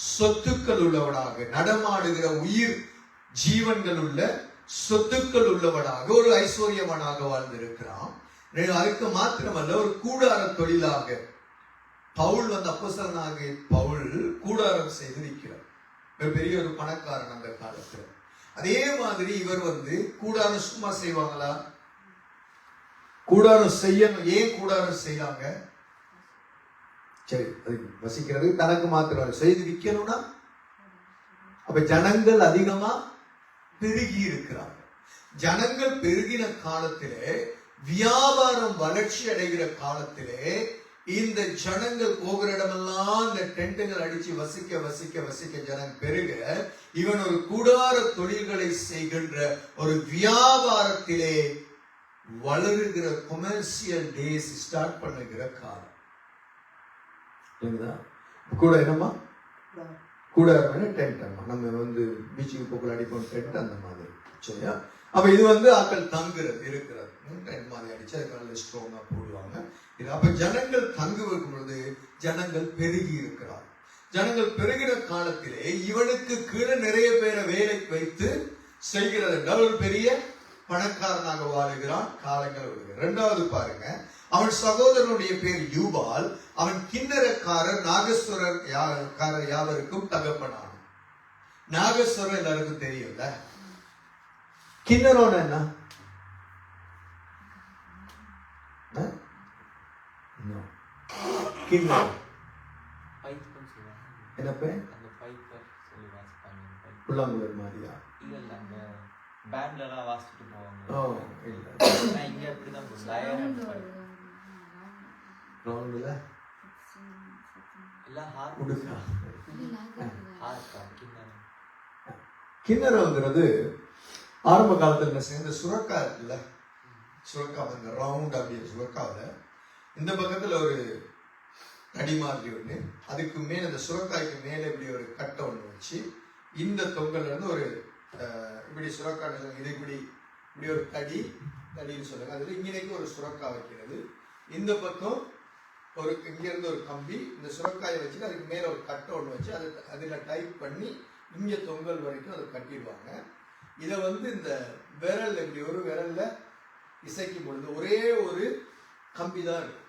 சொத்துக்கள் உள்ளவனாக, நடமாடுகிற உயிர் ஜீவன்கள் உள்ள சொத்துக்கள் உள்ளவனாக, ஒரு ஐஸ்வர்யவனாக வாழ்ந்திருக்கிறான். அதுக்கு மாத்திரமல்ல, ஒரு கூடார தொழிலாக பவுல் அப்போஸ்தலனாக பவுல் கூடாரம் செய்து நிற்கிறார். பெரிய ஒரு பணக்காரன் அந்த காலத்துல. அதே மாதிரி இவர் கூடாரம் சும்மா செய்வாங்களா? கூடாரம் செய்யணும். ஏன் கூடாரம் செய்யறாங்க? சரி, அது வசிக்கிறது தனக்கு மாத்திரம் செய்து விற்கணும்னா, அப்ப ஜனங்கள் அதிகமா பெருகி இருக்கிறாங்க. ஜனங்கள் பெருகின காலத்திலே, வியாபாரம் வளர்ச்சி அடைகிற காலத்திலே, இந்த ஜனங்கள் போகிற இடமெல்லாம் இந்த டென்ட்டுகள் அடிச்சு வசிக்க வசிக்க வசிக்க ஜனங்க பெருக, இவன் ஒரு கூடார தொழில்களை செய்கின்ற ஒரு வியாபாரத்திலே வளருகிற கொமர்சியல் டேஸ் ஸ்டார்ட் பண்ணுகிற காலம். கூட என்னமா கூட டென்ட், நம்ம பீச்சுக்கு போக்குள்ள அடிப்போம் டென்ட் அந்த மாதிரி. சரியா? அப்ப இது ஆட்கள் தங்குறது இருக்கிறது டென்ட் மாதிரி அடிச்சு அதுக்கான ஸ்ட்ராங்கா போடுவாங்க. அப்ப ஜனங்கள் தங்கு வைக்கும் பொழுது ஜனங்கள் பெருகி இருக்கிறார். ஜனங்கள் பெருகிற காலத்திலே இவனுக்கு கீழே நிறைய பேரை வேலைக்கு வைத்து செய்கிறது என்றால் ஒரு பெரிய பணக்காரனாக வாழுகிறான். காலங்கள் வருகிறார். இரண்டாவது பாருங்க, அவன் சகோதரனுடைய பேர் யூபால். அவன் கிண்ணறக்காரர் நாகஸ்வரக்காரர் யாவருக்கும் தகப்பனான். நாகஸ்வரம் எல்லாருக்கும் தெரியும்ல. கிண்ணறோன்னு என்ன? கிண்ணறம் என்ன பேர்? புல்லாங்குழல் மாதிரியா? பேண்ட்லாம் வாசிச்சுட்டு போவாங்க. ஓ இல்ல, இங்க அப்படிதான் ரவுண்டுல எல்லாம் ஹார்ட் உடுக்கா. ஹார்ட் கிண்ணறங்கிறது ஆரம்ப காலத்துல என்ன செய்ய, இந்த சுரக்கா இருக்குல்ல, சுரக்கா இந்த ரவுண்ட் அப்படியே சுரக்காவில இந்த பக்கத்துல ஒரு தடி மாதிரி ஒண்ணு, அதுக்கு மேல இந்த சுரக்காய்க்கு மேல இப்படி ஒரு கட்டை ஒண்ணு வச்சு இந்த தொங்கல்ல இருந்து ஒரு இப்படி சுரக்கா இது இப்படி இப்படி ஒரு தடின்னு சொல்லுங்க. அதுல இங்கனைக்கு ஒரு சுரக்கா வைக்கிறது, இந்த பக்கம் ஒரு இங்க இருந்து ஒரு கம்பி, இந்த சுரக்காயை வச்சுட்டு அதுக்கு மேல ஒரு கட்டை ஒண்ணு வச்சு அதுல டைப் பண்ணி இங்க தொங்கல் வரைக்கும் அதை கட்டிடுவாங்க. இதை இந்த விரல் இப்படி ஒரு விரல்ல இசைக்கும் பொழுது ஒரே ஒரு கம்பி தான் இருக்கும்.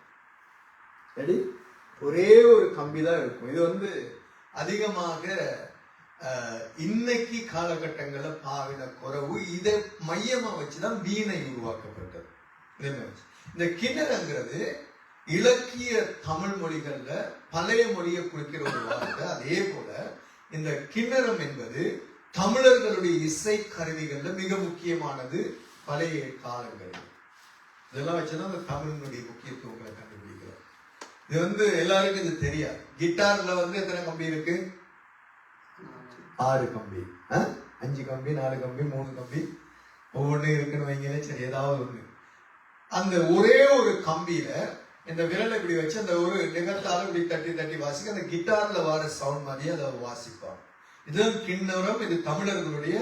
ஒரே ஒரு கம்பி தான் இருக்கும். இது அதிகமாக இன்னைக்கு காலகட்டங்கள்ல பாவின குறைவு. இதை மையமா வச்சுதான் வீணை உருவாக்கப்பட்டது. இந்த கிண்ணறங்கிறது இலக்கிய தமிழ் மொழிகள்ல பழைய மொழியை குறிக்கிற ஒரு வார்த்தை. அதே போல இந்த கிண்ணறம் என்பது தமிழர்களுடைய இசை கருவிகள்ல மிக முக்கியமானது. பழைய காலங்கள் இதெல்லாம் வச்சுதான் அந்த தமிழினுடைய முக்கியத்துவங்களை கண்டுபிடிக்கிறோம். இது எல்லாருக்கும் இது தெரியாது. கிட்டார்ல எத்தனை கம்பி இருக்கு? 6 கம்பி, 5 கம்பி, 4 கம்பி, 3 கம்பி, ஒவ்வொன்னு இருக்குன்னு வைங்களே. சரி, ஏதாவது ஒண்ணு அந்த ஒரே ஒரு கம்பியில இந்த விரலை இப்படி வச்சு அந்த ஒரு நிகழ்த்தாலும் இப்படி தட்டி தட்டி வாசிக்க அந்த கிட்டார்ல வர சவுண்ட் மாதிரியே அதை வாசிப்பாங்க. இதுதான் கிண்ணறம். இது தமிழர்களுடைய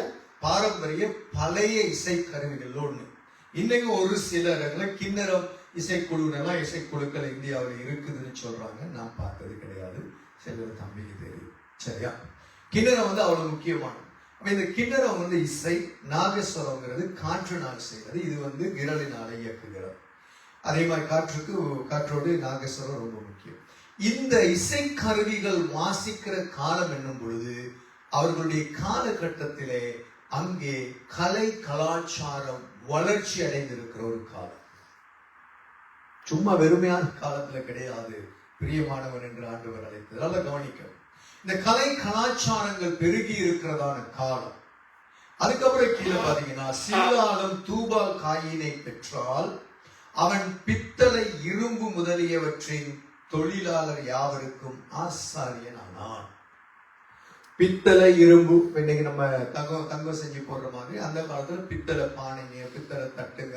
பாரம்பரிய பழைய இசை கருவிகள் ஒண்ணு. இன்னைக்கு ஒரு சில இடத்துல கிண்ணறம் இசைக்குழுலாம் இசைக்குழுக்கள் இந்தியாவில் இருக்குதுன்னு சொல்றாங்க. நான் பார்த்தது கிடையாது, சிலர் தம்பிக்கு தெரியும். சரியா? கிண்ணறம் அவ்வளவு முக்கியமானது. இந்த கிண்ணறம் இசை, நாகஸ்வரம்ங்கிறது காற்றினால் செய்வது. இது விரலினால இயக்குகிறது. அதே மாதிரி காற்றோடு நாகஸ்வரம் ரொம்ப முக்கியம். இந்த இசை கருவிகள் வாசிக்கிற காலம் என்னும் பொழுது அவர்களுடைய காலகட்டத்திலே அங்கே கலை கலாச்சாரம் வளர்ச்சி அடைந்திருக்கிற ஒரு காலம். சும்மா வெறுமையான காலத்துல கிடையாது. பிரியமானவன் என்று ஆண்டவர் அழைத்தது. நல்லா கவனிக்க, இந்த கலை கலாச்சாரங்கள் பெருகி இருக்கிறதான காலம். அதுக்கப்புறம் கீழே பாத்தீங்கன்னா, சீலாலம் தூபா காயினை பெற்றால் அவன் பித்தளை இரும்பு முதலியவற்றின் தொழிலாளர் யாவருக்கும் ஆசாரியன் ஆனான். பித்தளை இரும்பு இன்னைக்கு நம்ம தங்கம் செஞ்சு போடுற மாதிரி அந்த காலத்துல பித்தளை பானைங்க, பித்தளை தட்டுங்க,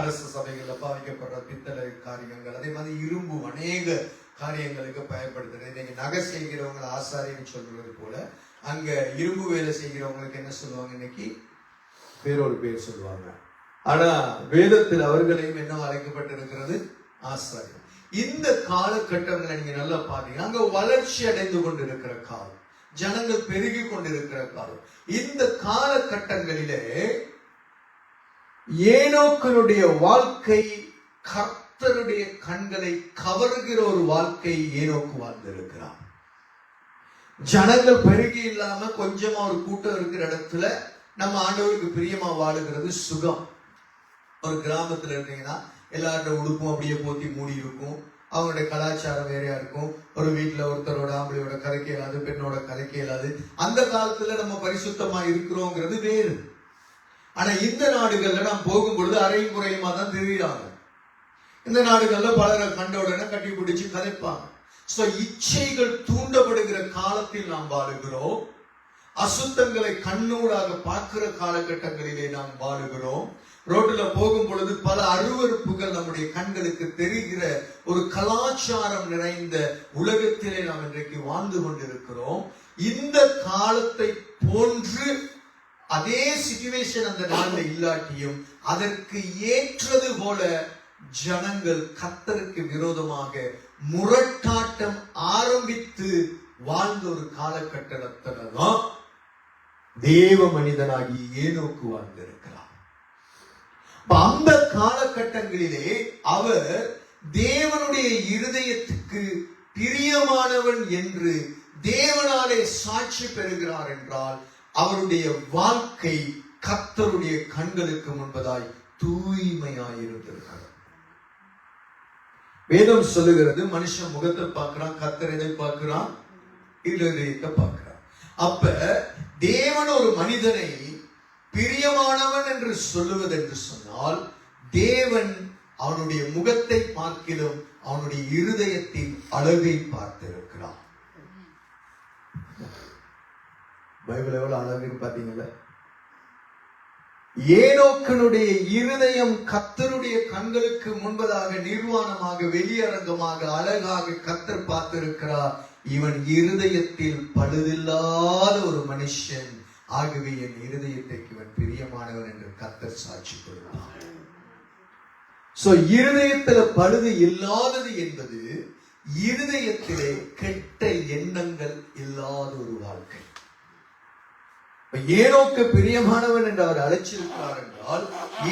அரசு சபைகள்ல பாவிக்கப்படுற பித்தளை காரியங்கள், அதே மாதிரி இரும்பு அநேக காரியங்களுக்கு பயன்படுத்துறது. இன்னைக்கு நகை செய்கிறவங்களை ஆசாரின்னு சொல்றது போல அங்க இரும்பு வேலை செய்கிறவங்களுக்கு என்ன சொல்லுவாங்க? இன்னைக்கு வேறொரு பேர் சொல்லுவாங்க. ஆனா வேதத்தில் அவர்களையும் என்ன அழைக்கப்பட்டிருக்கிறது? ஆசாரியர். இந்த காலகட்டங்களை நீங்க நல்லா பாத்தீங்கன்னா அங்க வளர்ச்சி அடைந்து கொண்டிருக்கிற காலம், ஜனங்கள் பெருகி கொண்டிருக்கிற காலம். இந்த காலகட்டங்களிலே ஏனோக்கனுடைய வாழ்க்கை கர்த்தருடைய கண்களை கவர்கிற ஒரு வாழ்க்கை ஏனோக்கு வாழ்ந்திருக்கிறார். ஜனங்கள் பெருகி இல்லாம கொஞ்சமா ஒரு கூட்டம் இருக்கிற இடத்துல நம்ம ஆண்டவருக்கு பிரியமா வாழுகிறது சுகம். ஒரு கிராமத்துல இருந்தீங்கன்னா எல்லாரோட உடுப்பும் அப்படியே போத்தி மூடி இருக்கும், அவங்களுடைய கலாச்சாரம் வேறையா இருக்கும். ஒரு வீட்டுல ஒருத்தரோட ஆம்பளையோட கதைக்க இயலாது, பெண்ணோட கதைக்க இயலாது. அந்த காலத்துல நம்ம பரிசுத்தமா இருக்கிறோங்கிறது வேறு. ஆனா இந்த நாடுகள்ல நாம் போகும் பொழுது அரையும் குறையுமா தான் தெரியுறாங்க. இந்த நாடுகள்ல பலரை கண்ட உடனே கட்டி பிடிச்சு கதைப்பாங்க. இச்சைகள் தூண்டப்படுகிற காலத்தில் நாம் வாழுகிறோம். அசுத்தங்களை கண்ணூடாக பார்க்கிற காலகட்டங்களிலே நாம் வாழுகிறோம். ரோட்ல போகும் பொழுது பல அருவருப்புகள் நம்முடைய கண்களுக்கு தெரிகிற ஒரு கலாச்சாரம் நிறைந்த உலகத்திலே நாம் இன்றைக்கு வாழ்ந்து கொண்டிருக்கிறோம். இந்த காலத்தை போன்று அதே சிச்சுவேஷன் அந்த நாளில் இல்லாட்டியும் அதற்கு ஏற்றது போல ஜனங்கள் கர்த்தருக்கு விரோதமாக முரட்டாட்டம் ஆரம்பித்து வாழ்ந்த ஒரு காலகட்டத்துலதான் தேவ மனிதனாகி ஏனோக்கு வாழ்ந்திருக்கிறார். அந்த காலகட்டங்களிலே அவர் தேவனுடைய இருதயத்துக்கு பிரியமானவன் என்று தேவனாலே சாட்சி பெறுகிறார் என்றால் அவருடைய வாழ்க்கை கர்த்தருடைய கண்களுக்கு முன்பதாய் தூய்மையாயிருந்திருக்கிறது. வேதம் சொல்லுகிறது, மனுஷன் முகத்தை பார்க்கிறான், கர்த்தர் எதை பார்க்கிறான்? இருதயத்தை பார்க்கிறான். அப்ப தேவன் ஒரு மனிதனை பிரியமானவன் என்று சொல்லுவது என்று சொன்னால் தேவன் அவனுடைய முகத்தை பார்க்கிலும் அவனுடைய இருதயத்தின் அழகை பார்த்திருக்கிறார். பைபிள் எவ்வளவு அழகு பாத்தீங்களா? ஏனோக்கனுடைய இருதயம் கர்த்தருடைய கண்களுக்கு முன்பதாக நிர்வாணமாக வெளியரங்கமாக அழகாக கர்த்தர் பார்த்திருக்கிறார். இவன் இருதயத்தில் பழுதில்லாத ஒரு மனுஷன், ஆகவே என் இருதயத்திற்கு இவன் பிரியமானவன் என்று கர்த்தர் சாட்சி கொடுத்தார். சோ இருதயத்துல பழுது இல்லாதது என்பது இருதயத்திலே கெட்ட எண்ணங்கள் இல்லாத ஒரு வாழ்க்கை. ஏனோக்கு பிரியமானவன் என்று அவர் அழைச்சிருக்கிறார் என்றால்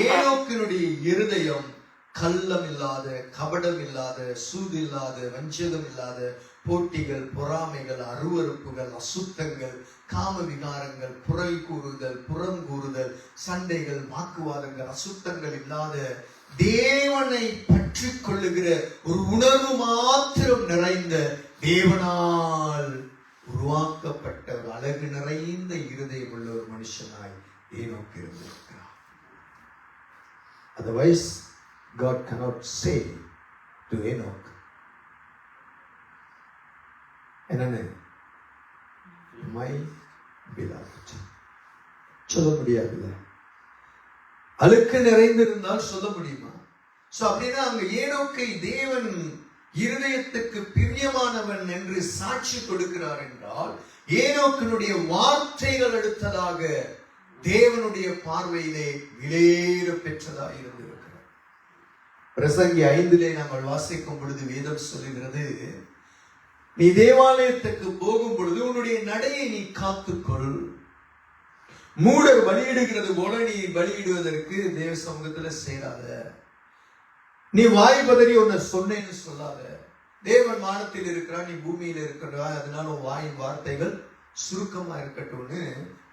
ஏனோக்கினுடைய இருதயம் கள்ளம் இல்லாத, கபடம் இல்லாத, சூது இல்லாத, வஞ்சகம் இல்லாத, போட்டிகள், பொறாமைகள், அருவருப்புகள், அசுத்தங்கள், காம விகாரங்கள், புரை கூறுதல், புறம் கூறுதல், சண்டைகள், வாக்குவாதங்கள், அசுத்தங்கள் இல்லாத தேவனை பற்றி கொள்ளுகிற ஒரு உணர்வு மாத்திரம் நிறைந்த தேவனால் உருவாக்கப்பட்ட ஒரு அழகு நிறைந்த இருதயம் உள்ள ஒரு மனுஷனாய் ஏனோக்கு இருந்திருக்கிறார். Otherwise, God cannot say to Enoch, என்னன்னு my beloved சொல்ல முடியாதுல்ல. அழுக்கு நிறைந்திருந்தால் சொல்ல முடியுமா? சோ அப்படின்னா அங்க ஏனோக்கை தேவன் இருதயத்துக்கு பிரியமானவன் என்று சாட்சி கொடுக்கிறார் என்றால் ஏனோக்கினுடைய வார்த்தைகள் அடுத்ததாக தேவனுடைய பார்வையிலே விலையேற பெற்றதாக இருந்திருக்கிறார். பிரசங்கி 5 நாங்கள் வாசிக்கும் பொழுது வேதம் சொல்லுகிறது, நீ தேவாலயத்துக்கு போகும் பொழுது உன்னுடைய நடையை நீ காத்துக்கொள். மூடர் பலியிடுகிறது போல நீ பலியிடுவதற்கு தேவ சமூகத்துல சேராத. நீ வாய் பதறி உன்னை சொன்னேன்னு சொல்லாத. தேவன் வானத்தில் இருக்கிறான், நீ பூமியில இருக்கிறா, அதனால உன் வாயின் வார்த்தைகள் சுருக்கமா இருக்கட்டும்னு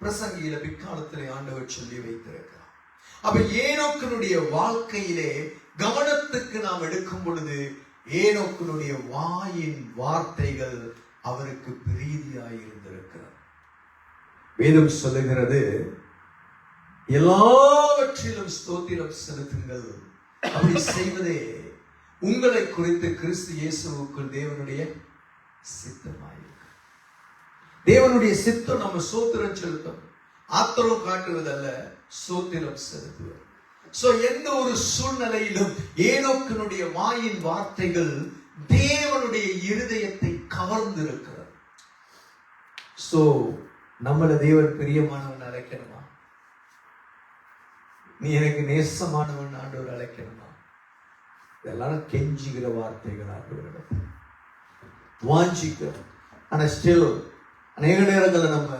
பிரசங்கியில பிற்காலத்திலே ஆண்டவர் சொல்லி வைத்திருக்கிறார். அப்ப ஏனோக்கினுடைய வாழ்க்கையிலே கவனத்துக்கு நாம் எடுக்கும் பொழுது ஏனோக்கினுடைய வாயின் வார்த்தைகள் அவருக்கு பிரீதியாய் இருந்திருக்கிறார். வேதம் சொல்லுகிறது, எல்லாவற்றிலும் ஸ்தோத்திரம் செலுத்துங்கள். அப்படி செய்வதே உங்களை குறித்து கிறிஸ்து இயேசுவுக்குள் தேவனுடைய சித்தமாயிருக்கு. தேவனுடைய சித்தம் நம்ம ஸ்தோத்திரம் செலுத்தும், ஆத்திரம் காட்டுவதல்ல, ஸ்தோத்திரம் செலுத்துவது. சோ எந்த ஒரு சூழ்நிலையிலும் ஏனோக்கினுடைய வாயின் வார்த்தைகள் தேவனுடைய இருதயத்தை கவர்ந்திருக்கிறது. சோ நம்மள தேவன் பிரியமானவன் அழைக்கணுமா? நீ எனக்கு நேசமானவன் ஆண்டவர் அழைக்கணுமா? இதெல்லாம் கெஞ்சுகிற வார்த்தைகள் ஆண்டவர் வாஞ்சிக்கிற. ஆனா ஸ்டில் அநேக நேரங்களில் நம்ம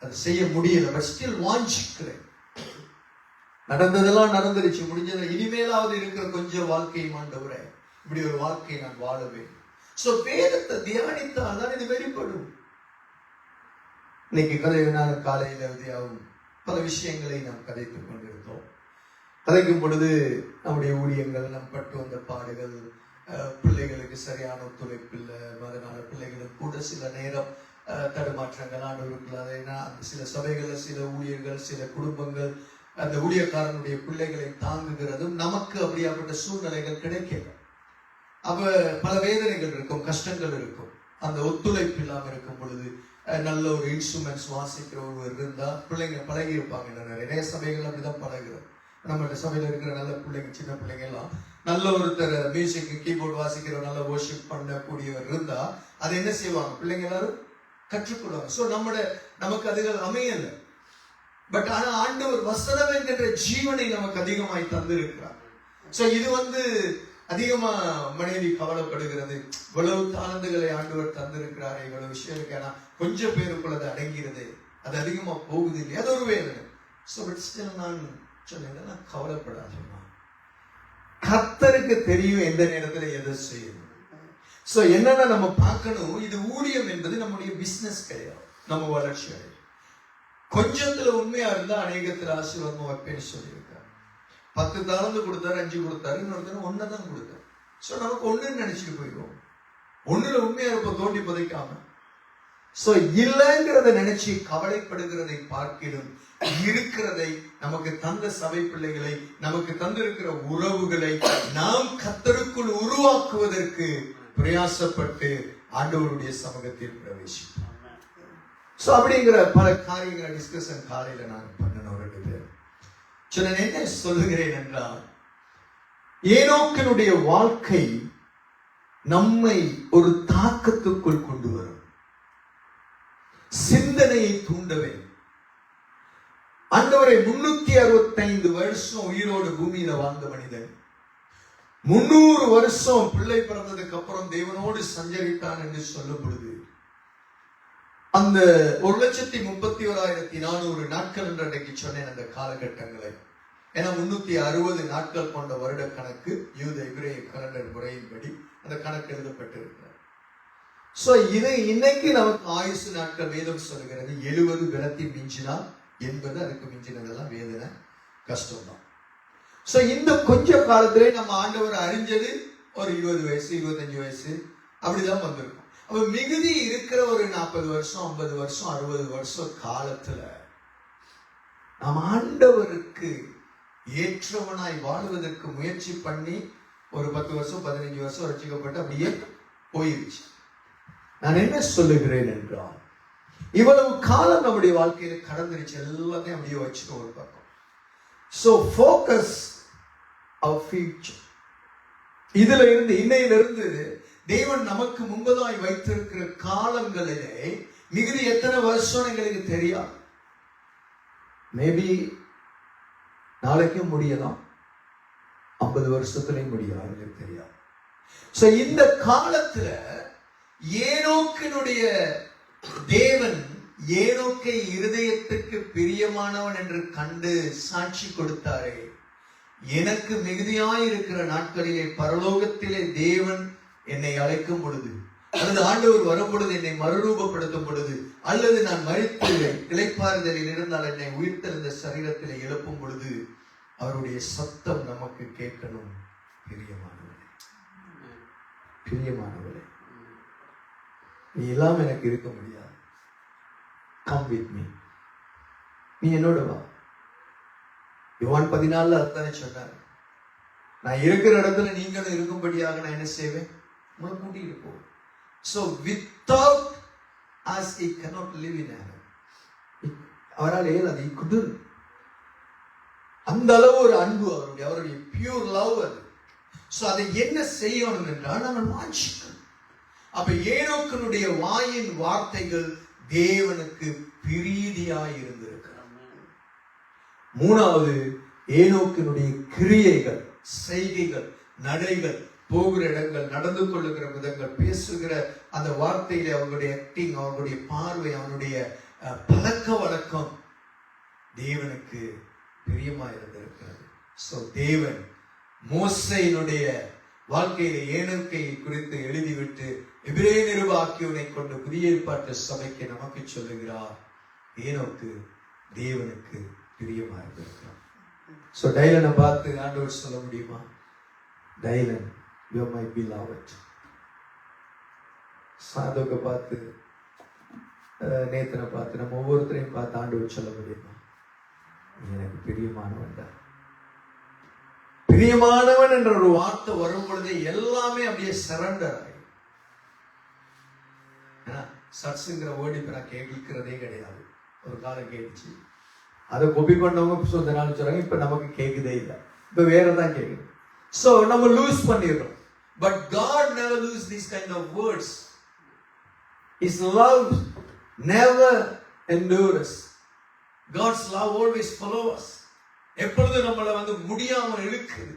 அதை செய்ய முடியல. பட் ஸ்டில் வாஞ்சிக்கிறேன். நடந்ததெல்லாம் நடந்துருச்சு, முடிஞ்சது. இனிமேலாவது இருக்கிற கொஞ்சம் வாழ்க்கை ஆண்டவரே, இப்படி ஒரு வாழ்க்கையை நான் வாழவேன். சோ வேதத்தை தியானித்தால் தான் இது வெளிப்படும். இன்னைக்கு கதையினால காலையில விதியாகும் பல விஷயங்களை நாம் கதைத்துக் கொண்டிருந்தோம். கதைக்கும் பொழுது நம்முடைய ஊழியங்கள், நம் பட்டு வந்த பாடுகள், பிள்ளைகளுக்கு சரியான ஒத்துழைப்பு இல்லை, அதனால பிள்ளைகளுக்கு கூட சில நேரம் தடுமாற்றங்கள் ஆண்டவர்கள். அந்த சில சபைகள், சில ஊழியர்கள், சில குடும்பங்கள் அந்த ஊழியக்காரனுடைய பிள்ளைகளை தாங்குகிறதும் நமக்கு அப்படியாப்பட்ட சூழ்நிலைகள் கிடைக்கல. அப்ப பல வேதனைகள் இருக்கும், கஷ்டங்கள் இருக்கும். அந்த ஒத்துழைப்பு இல்லாமல் இருக்கும் பொழுது நல்ல ஒரு இன்ஸ்ட்ருமெண்ட்ஸ் வாசிக்கிற ஒருவர் இருந்தா பிள்ளைங்க பழகி இருப்பாங்க. நிறைய சபைகள் அப்படிதான் பழகுறோம். நம்ம சபையில இருக்கிற நல்ல பிள்ளைங்க, சின்ன பிள்ளைங்க எல்லாம் நல்ல ஒருத்தர் மியூசிக் கீபோர்டு வாசிக்கிற நல்ல வொர்ஷிப் பண்ணக்கூடியவர் இருந்தா அதை என்ன செய்வாங்க, பிள்ளைங்க எல்லாரும் கற்றுக்கொள்வாங்க. சோ நமக்கு அதுகள் அமையல. பட் ஆனா ஆண்டவர் வசனம் என்கின்ற ஜீவனை நமக்கு அதிகமாய் தந்திருக்கிறார். சோ இது அதிகமா மனைவி கவலைப்படுகிறது. இவ்வளவு தாளந்துகளை ஆண்டவர் தந்திருக்கிறாரு, இவ்வளவு விஷயம் இருக்கு, ஆனா கொஞ்சம் பேருக்குள்ள அது அடங்கிறது, அது அதிகமா போகுது இல்லையா, அது ஒரு வேதனை. நான் சொன்னேன், கவலைப்படாதம்மா, கர்த்தருக்கு தெரியும் எந்த நேரத்துல எதை செய்யணும். சோ என்னன்னா நம்ம பார்க்கணும், இது ஊழியம் என்பது நம்முடைய பிசினஸ் கிடையாது, நம்ம வளர்ச்சி அடையும். கொஞ்சத்துல உண்மையா இருந்தா அநேகத்துல ஆசீர்வாதம் வைப்பேன்னு சொல்லியிருக்காரு. 10 தாளந்து கொடுத்தாரு, 5 கொடுத்தாரு, இன்னொருத்தர் 1 தான் கொடுத்தாரு. சோ நமக்கு 1 நினைச்சிட்டு போயிடுவோம். 1ல உண்மையா இருப்ப தோண்டி புதைக்காம. சோ இல்லைங்கிறத நினைச்சு கவலைப்படுகிறதை பார்க்கிலும் இருக்கிறதை, நமக்கு தந்த சபை பிள்ளைகளை, நமக்கு தந்திருக்கிற உறவுகளை நாம் கர்த்தருக்குள் உருவாக்குவதற்கு பிரயாசப்பட்டு ஆண்டவருடைய சமூகத்தில் பிரவேசிப்போம். சோ அப்படிங்கிற பல காரியங்களை டிஸ்கஷன் காலையில நாங்கள் பண்ணணும் 2 பேர். நான் என்ன சொல்லுகிறேன் என்றால், ஏனோக்கினுடைய வாழ்க்கை நம்மை ஒரு தாக்கத்துக்குள் கொண்டு வரும், சிந்தனையை தூண்டவே. ஆண்டவரை 365 வருஷம் உயிரோடு பூமியில வாழ்ந்த மனிதன் 300 வருஷம் பிள்ளை பிறந்ததுக்கு அப்புறம் தேவனோடு சஞ்சரித்தான் என்று சொல்லும் பொழுது, அந்த 1,31,400 நாட்கள் என்று அன்றைக்கு சொன்னேன் அந்த காலகட்டங்களை. ஏன்னா 360 நாட்கள் கொண்ட வருட கணக்கு யூத எபிரேய கலண்டர் முறையின்படி அந்த கணக்கு எழுதப்பட்டிருக்கிறது. சோ இது இன்னைக்கு நமக்கு ஆயுசு நாட்கள் வேதம் சொல்லுகிறது. 70 விரத்தி மிஞ்சினா 80, அதுக்கு மிஞ்சினதெல்லாம் வேதனை கஷ்டம்தான். சோ இந்த கொஞ்ச காலத்திலே நம்ம ஆண்டவர் அறிஞ்சது ஒரு 20 வயசு 25 வயசு அப்படிதான் வந்திருக்கும். அப்ப மிகுதி இருக்கிற ஒரு 40 வருஷம் 50 வருஷம் 60 வருஷம் காலத்துல நாம் ஆண்டவருக்கு ஏற்றவனாய் வாழ்வதற்கு முயற்சி பண்ணி ஒரு 10 வருஷம் 15 வருஷம் ரட்சிக்கப்பட்டு அப்படியே போயிருச்சு. நான் என்ன சொல்லுகிறேன் என்றால், இவ்வளவு காலம் நம்முடைய வாழ்க்கையில கடந்துருச்சு, எல்லாத்தையும் அப்படியே வச்சுட்டு ஒரு பக்கம். So focus our future. இதுல இருந்து இன்னையிலிருந்து தேவன் நமக்கு முன்பதாய் வைத்திருக்கிற காலங்களிலே மிகுதி எத்தனை வருஷம் எங்களுக்கு தெரியாது. மேபி நாளைக்கும் முடியலாம், 50 வருஷத்துலயும் முடியலாம், எனக்கு தெரியாது. சோ இந்த காலத்துல ஏனோக்கினுடைய தேவன் ஏனோக்கை இருதயத்துக்கு பிரியமானவன் என்று கண்டு சாட்சி கொடுத்தாரே, எனக்கு மிகுதியாயிருக்கிற நாட்களிலே பரலோகத்திலே தேவன் என்னை அழைக்கும் பொழுது, அல்லது ஆண்டவர் வரும் பொழுது, என்னை மறுரூபப்படுத்தும் பொழுது, அல்லது நான் மரித்து இளைப்பாறுதலில் இருந்தால் என்னை உயிர்த்தெழுந்த சரீரத்திலே எழுப்பும் பொழுது அவருடைய சத்தம் நமக்கு கேட்கணும். பிரியமானவரே, பிரியமானவரே, நீ இல்லாம எனக்கு இருக்க முடியாது, come with me, நீ என்னோட வா. யோவான் 14 அதானே சொன்னார், நான் இருக்கிற இடத்துல நீங்களும் இருக்கும்படியாக நான் என்ன செய்வேன், உங்களை கூட்டிட்டு போவேன். So without us he cannot live in heaven. அவரால் ஏதாவது couldn't. அந்த அளவு ஒரு அன்பு அவருடைய பியூர் லவ் அது. சோ அதை என்ன செய்யணும் என்றால் நம்ம வாஞ்சிக்கணும். அப்ப ஏனோக்கினுடைய வாயின் வார்த்தைகள் தேவனுக்கு பிரீதியாய் இருந்திருக்கிறது. 3வது, ஏனோக்கினுடைய கிரியைகள், செய்கைகள், நடைகள், போகிற இடங்கள், நடந்து கொள்ளுகிற விதங்கள், பேசுகிற அந்த வார்த்தையில அவர்களுடைய ஆக்டிங், அவர்களுடைய பார்வை, அவனுடைய பழக்க வழக்கம் தேவனுக்கு பிரியமா இருந்திருக்கிறது. சோ தேவன் மோசேயினுடைய வாழ்க்கையில ஏனோக்கை குறித்து எழுதிவிட்டு எபிரேய நிருபாக்கியோனை கொண்டு புதிய ஏற்பாட்டு சபைக்கு நமக்கு சொல்லுகிறார், ஏனோக்கு தேவனுக்கு பிரியமா இருந்திருக்கிறார். சோ டைலனை பார்த்து ஆண்டவர் சொல்ல முடியுமா, Dylan you are my beloved. சாதோக்க பார்த்து, நேத்தனை பார்த்து, நம்ம ஒவ்வொருத்தரையும் பார்த்து ஆண்டவர் சொல்ல முடியுமா, எனக்கு பிரியமானவன் தான். பிரியமானவன் என்ற ஒரு வார்த்தை வரும் பொழுதே எல்லாமே அப்படியே சரண்டர் ஆகி. சர்ச்சுங்கிற வேர்டு இப்ப நான் கேட்கிறதே கிடையாது. ஒரு காலம் கேட்டுச்சு, அதை கொப்பி பண்ணவங்க சொந்த நாள் சொல்றாங்க, இப்ப நமக்கு கேட்குதே இல்லை, இப்ப வேறதான் கேட்குது. சோ நம்ம லூஸ் பண்ணிடுறோம். But God never lose these kind of words. His love never endures. God's love always follows us. எப்பொழுது நம்மளை முடியாம இழுக்குது,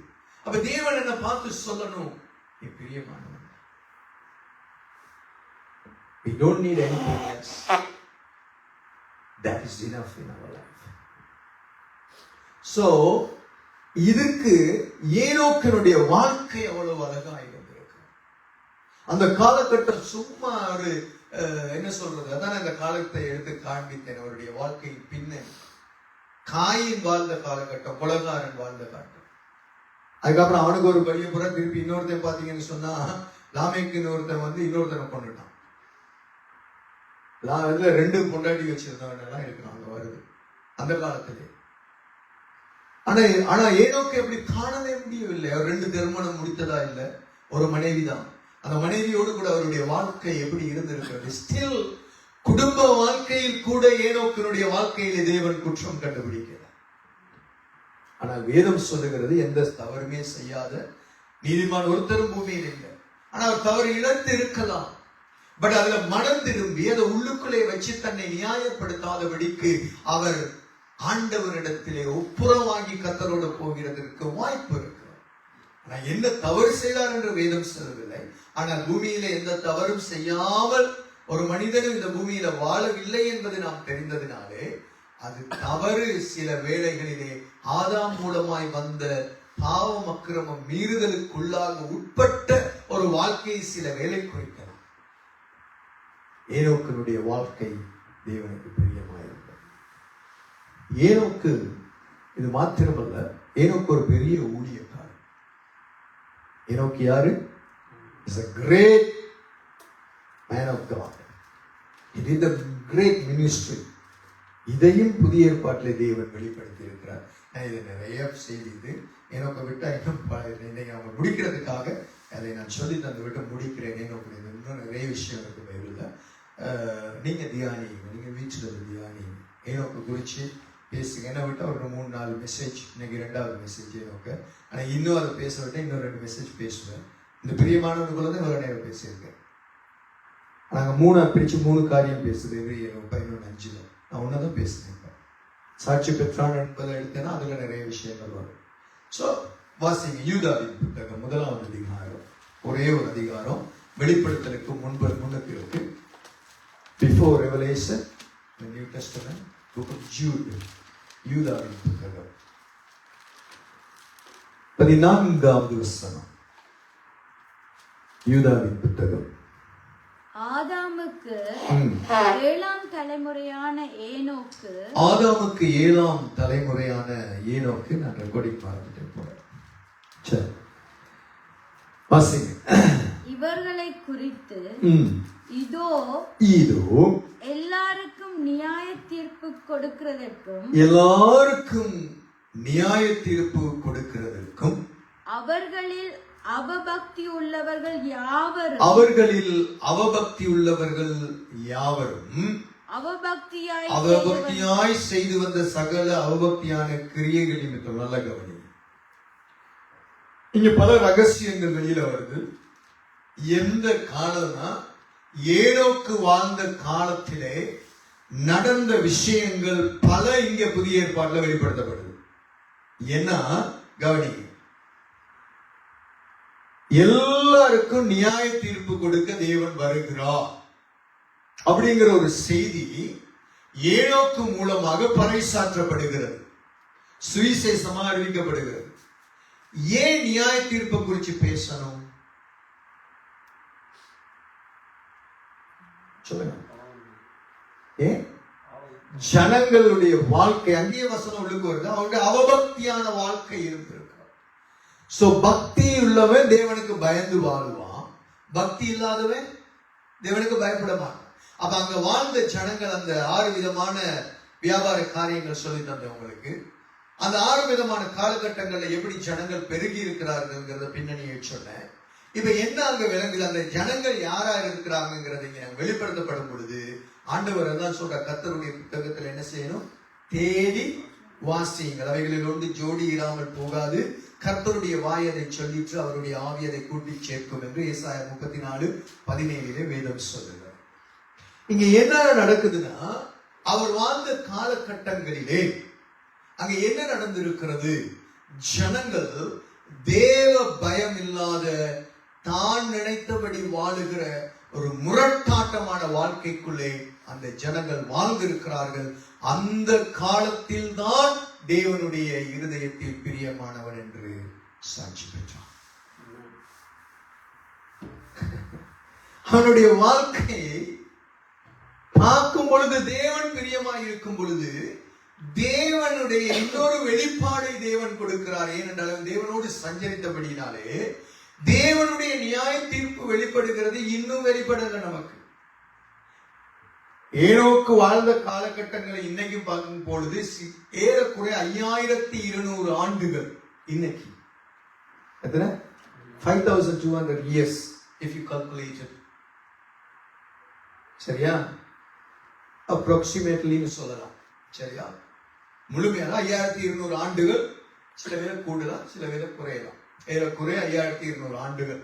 அப்ப தேவன் என்ன பார்த்து சொல்லணும், நீ பிரியமானவன். We don't need anything else. That is enough in our life. So இதுக்கு ஏனோக்கினுடைய வாழ்க்கை அவ்வளவு அழகா இருந்திருக்கு. அந்த காலகட்டம் சும்மா ஒரு என்ன சொல்றது, அதான் அந்த காலத்தை எடுத்து காண்பித்தேன். அவருடைய வாழ்க்கையின் பின்னணி, காயின் வாழ்ந்த காலகட்டம், கொலகாரன் வாழ்ந்த காலம். அதுக்கப்புறம் அவனுக்கு ஒரு பலியை புற திருப்பி இன்னொருத்தன் பாத்தீங்கன்னு சொன்னா, லாமேக்கு ஒருத்தன் இன்னொருத்தனை கொண்டுட்டான். ரெண்டு கொண்டாடி வச்சிருந்தவன் இருக்கிறான் அங்க வருது அந்த காலத்திலே. ஆனா ஏனோக்கு எப்படி காணவே முடியவில்லை. அவர் 2 திருமணம் முடித்ததா இல்ல, ஒரு மனைவிதான். அந்த மனைவியோடு கூட அவருடைய வாழ்க்கை எப்படி இருந்திருக்கிறது. ஸ்டில் குடும்ப வாழ்க்கையில் கூட ஏனோக்கினுடைய வாழ்க்கையிலே தேவன் குற்றம் கண்டுபிடிக்கிறார். ஆனால் வேதம் சொல்லுகிறது, எந்த தவறுமே செய்யாத நீதிமான் ஒருத்தரும் பூமியில் இல்லை. ஆனா அவர் தவறு இழந்து இருக்கலாம். பட் அதுல மனம் திரும்பி அதை உள்ளுக்குள்ளே வச்சு தன்னை நியாயப்படுத்தாதபடிக்கு அவர் ஆண்டவரிடத்திலே ஒப்புரவாகி கர்த்தரோடு போகிறதற்கு வாய்ப்பு இருக்கு. ஆனா என்ன தவறு செய்தார் என்று வேதம் சொல்லவில்லை. ஆனால் பூமியில எந்த தவறும் செய்யாமல் ஒரு மனிதனும் இந்த பூமியில வாழவில்லை என்பது நாம் தெரிந்ததினாலே, அது தவறு சில வேளைகளிலே ஆதாம் மூலமாய் வந்த பாவம், அக்கிரமம், மீறுதலுக்குள்ளாக உட்பட்ட ஒரு வாழ்க்கையை சில வேளை குறிக்கலாம். ஏனோக்கினுடைய வாழ்க்கை தேவனுக்கு பிரியமாயிருந்தது. ஏனோக்கு இது மாத்திரமல்ல, ஏனோக்கு ஒரு பெரிய ஊழியக்காரர். ஏனோக்கு யாரு? Is a great man of God. He did a great ministry. இதையும் புதிய ஏற்பாட்டிலே தேவன் வெளிப்படுத்தி இருக்கிறார். இது நிறைய செய்தி. இது ஏனோக்க விட்டா இன்னும் அவங்க முடிக்கிறதுக்காக அதை நான் சொல்லி தந்து விட்டு முடிக்கிறேன். ஏனோக்கு இன்னும் நிறைய விஷயம் இருக்கு பைபிள்ல. நீங்க தியானி, நீங்க வீட்டில் தியானி ஏனோக்கு குறிச்சு பேசுங்க. என்ன விட்டா ஒரு 3-4 மெசேஜ், இன்னைக்கு 2வது மெசேஜ் ஏனோக்க. ஆனா இன்னும் அதை பேச விட்டா இன்னும் 2 மெசேஜ் பேசுவேன். இந்த பிரியமானவர்களுக்குள்ள தான் ஒரு நேரம் பேசியிருக்கேன். நாங்க 3 பிரிச்சு 3 காரியம் பேசுது. 11:5 நான் ஒன்னதான் பேசுறேன். சாட்சி பெற்றான் என்பதை எடுத்தேன்னா அதுல நிறைய விஷயங்கள் வரும். சோ வாசிங்க யூதாவின் புத்தகம் 1வது அதிகாரம். ஒரே ஒரு அதிகாரம் வெளிப்படுத்தலுக்கு முன்னுக்கு இருக்கு. Before Revelation, the New Testament, book of Jude, யூதாவின் புத்தகம் 14வது வசனம். யூதாவின் புத்தகம். ஆதாமுக்கு 7ஆம் தலைமுறையான ஏனோக்கு. ஆதாமுக்கு 7ஆம் தலைமுறையான ஏனோக்கு. நான் ரெக்கார்டிங் பார்த்துட்டு போறேன். சரி வாசிங்க. இவர்களை குறித்து இதோ எல்லாருக்கும் நியாய தீர்ப்பு கொடுக்கிறதற்கும் அவர்களில் அவபக்தி உள்ளவர்கள் யாவரும் அவபக்தியாய் செய்து வந்த சகல அவபக்தியான கிரியைகள் நிமித்தம். நல்ல கவனி, இங்க பல ரகசியங்கள் வெளியில வருது. எந்த காலம்னா ஏனோக்கு வாழ்ந்த காலத்திலே நடந்த விஷயங்கள் பல இங்க புதிய ஏற்பாட்டுல வெளிப்படுத்தப்படுது. ஏன்னா கவனி, எல்லாருக்கும் நியாய தீர்ப்பு கொடுக்க தேவன் வருகிறார் அப்படிங்கிற ஒரு செய்தி ஏனோக்கு மூலமாக பறைசாற்றப்படுகிறது, சுவிசேஷமா அறிவிக்கப்படுகிறது. ஏன் நியாய தீர்ப்பை குறித்து பேசணும் சொல்லுங்க. ஏன்? ஜனங்களுடைய வாழ்க்கை, அங்கேயே வசனம் உள்ளுக்கு வருது, அவருடைய அவபக்தியான வாழ்க்கை இருந்திருக்கு. சோ பக்தி உள்ளவன் தேவனுக்கு பயந்து வாழ்வான், பக்தி இல்லாதவன் தேவனுக்கு பயப்பட மாட்டான். அப்ப அங்க வாழ்ந்த ஜனங்கள் அந்த 6 விதமான வியாபார காரியங்கள் சொல்லி தந்த உங்களுக்கு. அந்த 6 விதமான காலகட்டங்கள்ல எப்படி ஜனங்கள் பெருகி இருக்கிறார்கள் பின்னணியை சொன்னேன். இப்ப என்ன அங்க விளங்குது, அந்த ஜனங்கள் யாரா இருக்கிறாங்கிறது வெளிப்படுத்தப்படும் பொழுது ஆண்டவர் தான் சொல்ற, கர்த்தருடைய புத்தகத்துல என்ன செய்யணும், தேடி வாசியுங்கள், அவைகளில் ஒன்று ஜோடி இராமல் போகாது, கர்த்தருடைய வாய் அதை சொல்லிட்டு அவருடைய ஆவி அதை கூட்டி சேர்க்கும் என்று ஏசாயா 34:17 வேதம் சொல்லுகிறார். இங்க என்ன நடக்குதுன்னா, அவர் வாழ்ந்த காலகட்டங்களிலே அங்க என்ன நடந்திருக்கிறது, ஜனங்கள் தேவ பயம் இல்லாத தான் நினைத்தபடி வாழுகிற ஒரு முரட்டாட்டமான வாழ்க்கைக்குள்ளே அந்த ஜனங்கள் வாழ்ந்திருக்கிறார்கள். அந்த காலத்தில் தான் தேவனுடைய இருதயத்தில் பிரியமானவன் என்று சாட்சி பெற்றான். அவனுடைய வாழ்க்கையை பார்க்கும் பொழுது, தேவன் பிரியமாய் இருக்கும் பொழுது, தேவனுடைய இன்னொரு வெளிப்பாடை தேவன் கொடுக்கிறார். ஏனென்றால் தேவனோடு சஞ்சரித்தபடினாலே தேவனுடைய நியாய தீர்ப்பு வெளிப்படுகிறது. இன்னும் வெளிப்படல நமக்கு. ஏனோக்கு வாழ்ந்த காலகட்டங்களை இன்னைக்கு பார்க்கும் பொழுது ஏறக்குறைய 5200 ஆண்டுகள். இன்னைக்கு எத்தனை? 5200 years if you calculate it. சரியா? approximately சொல்லலாம். சரியா? முழுமையாக 5200 ஆண்டுகள். சில வேளை கூடலாம், சில வேளை குறையலாம். ஏறக்குறைய 5200 ஆண்டுகள்.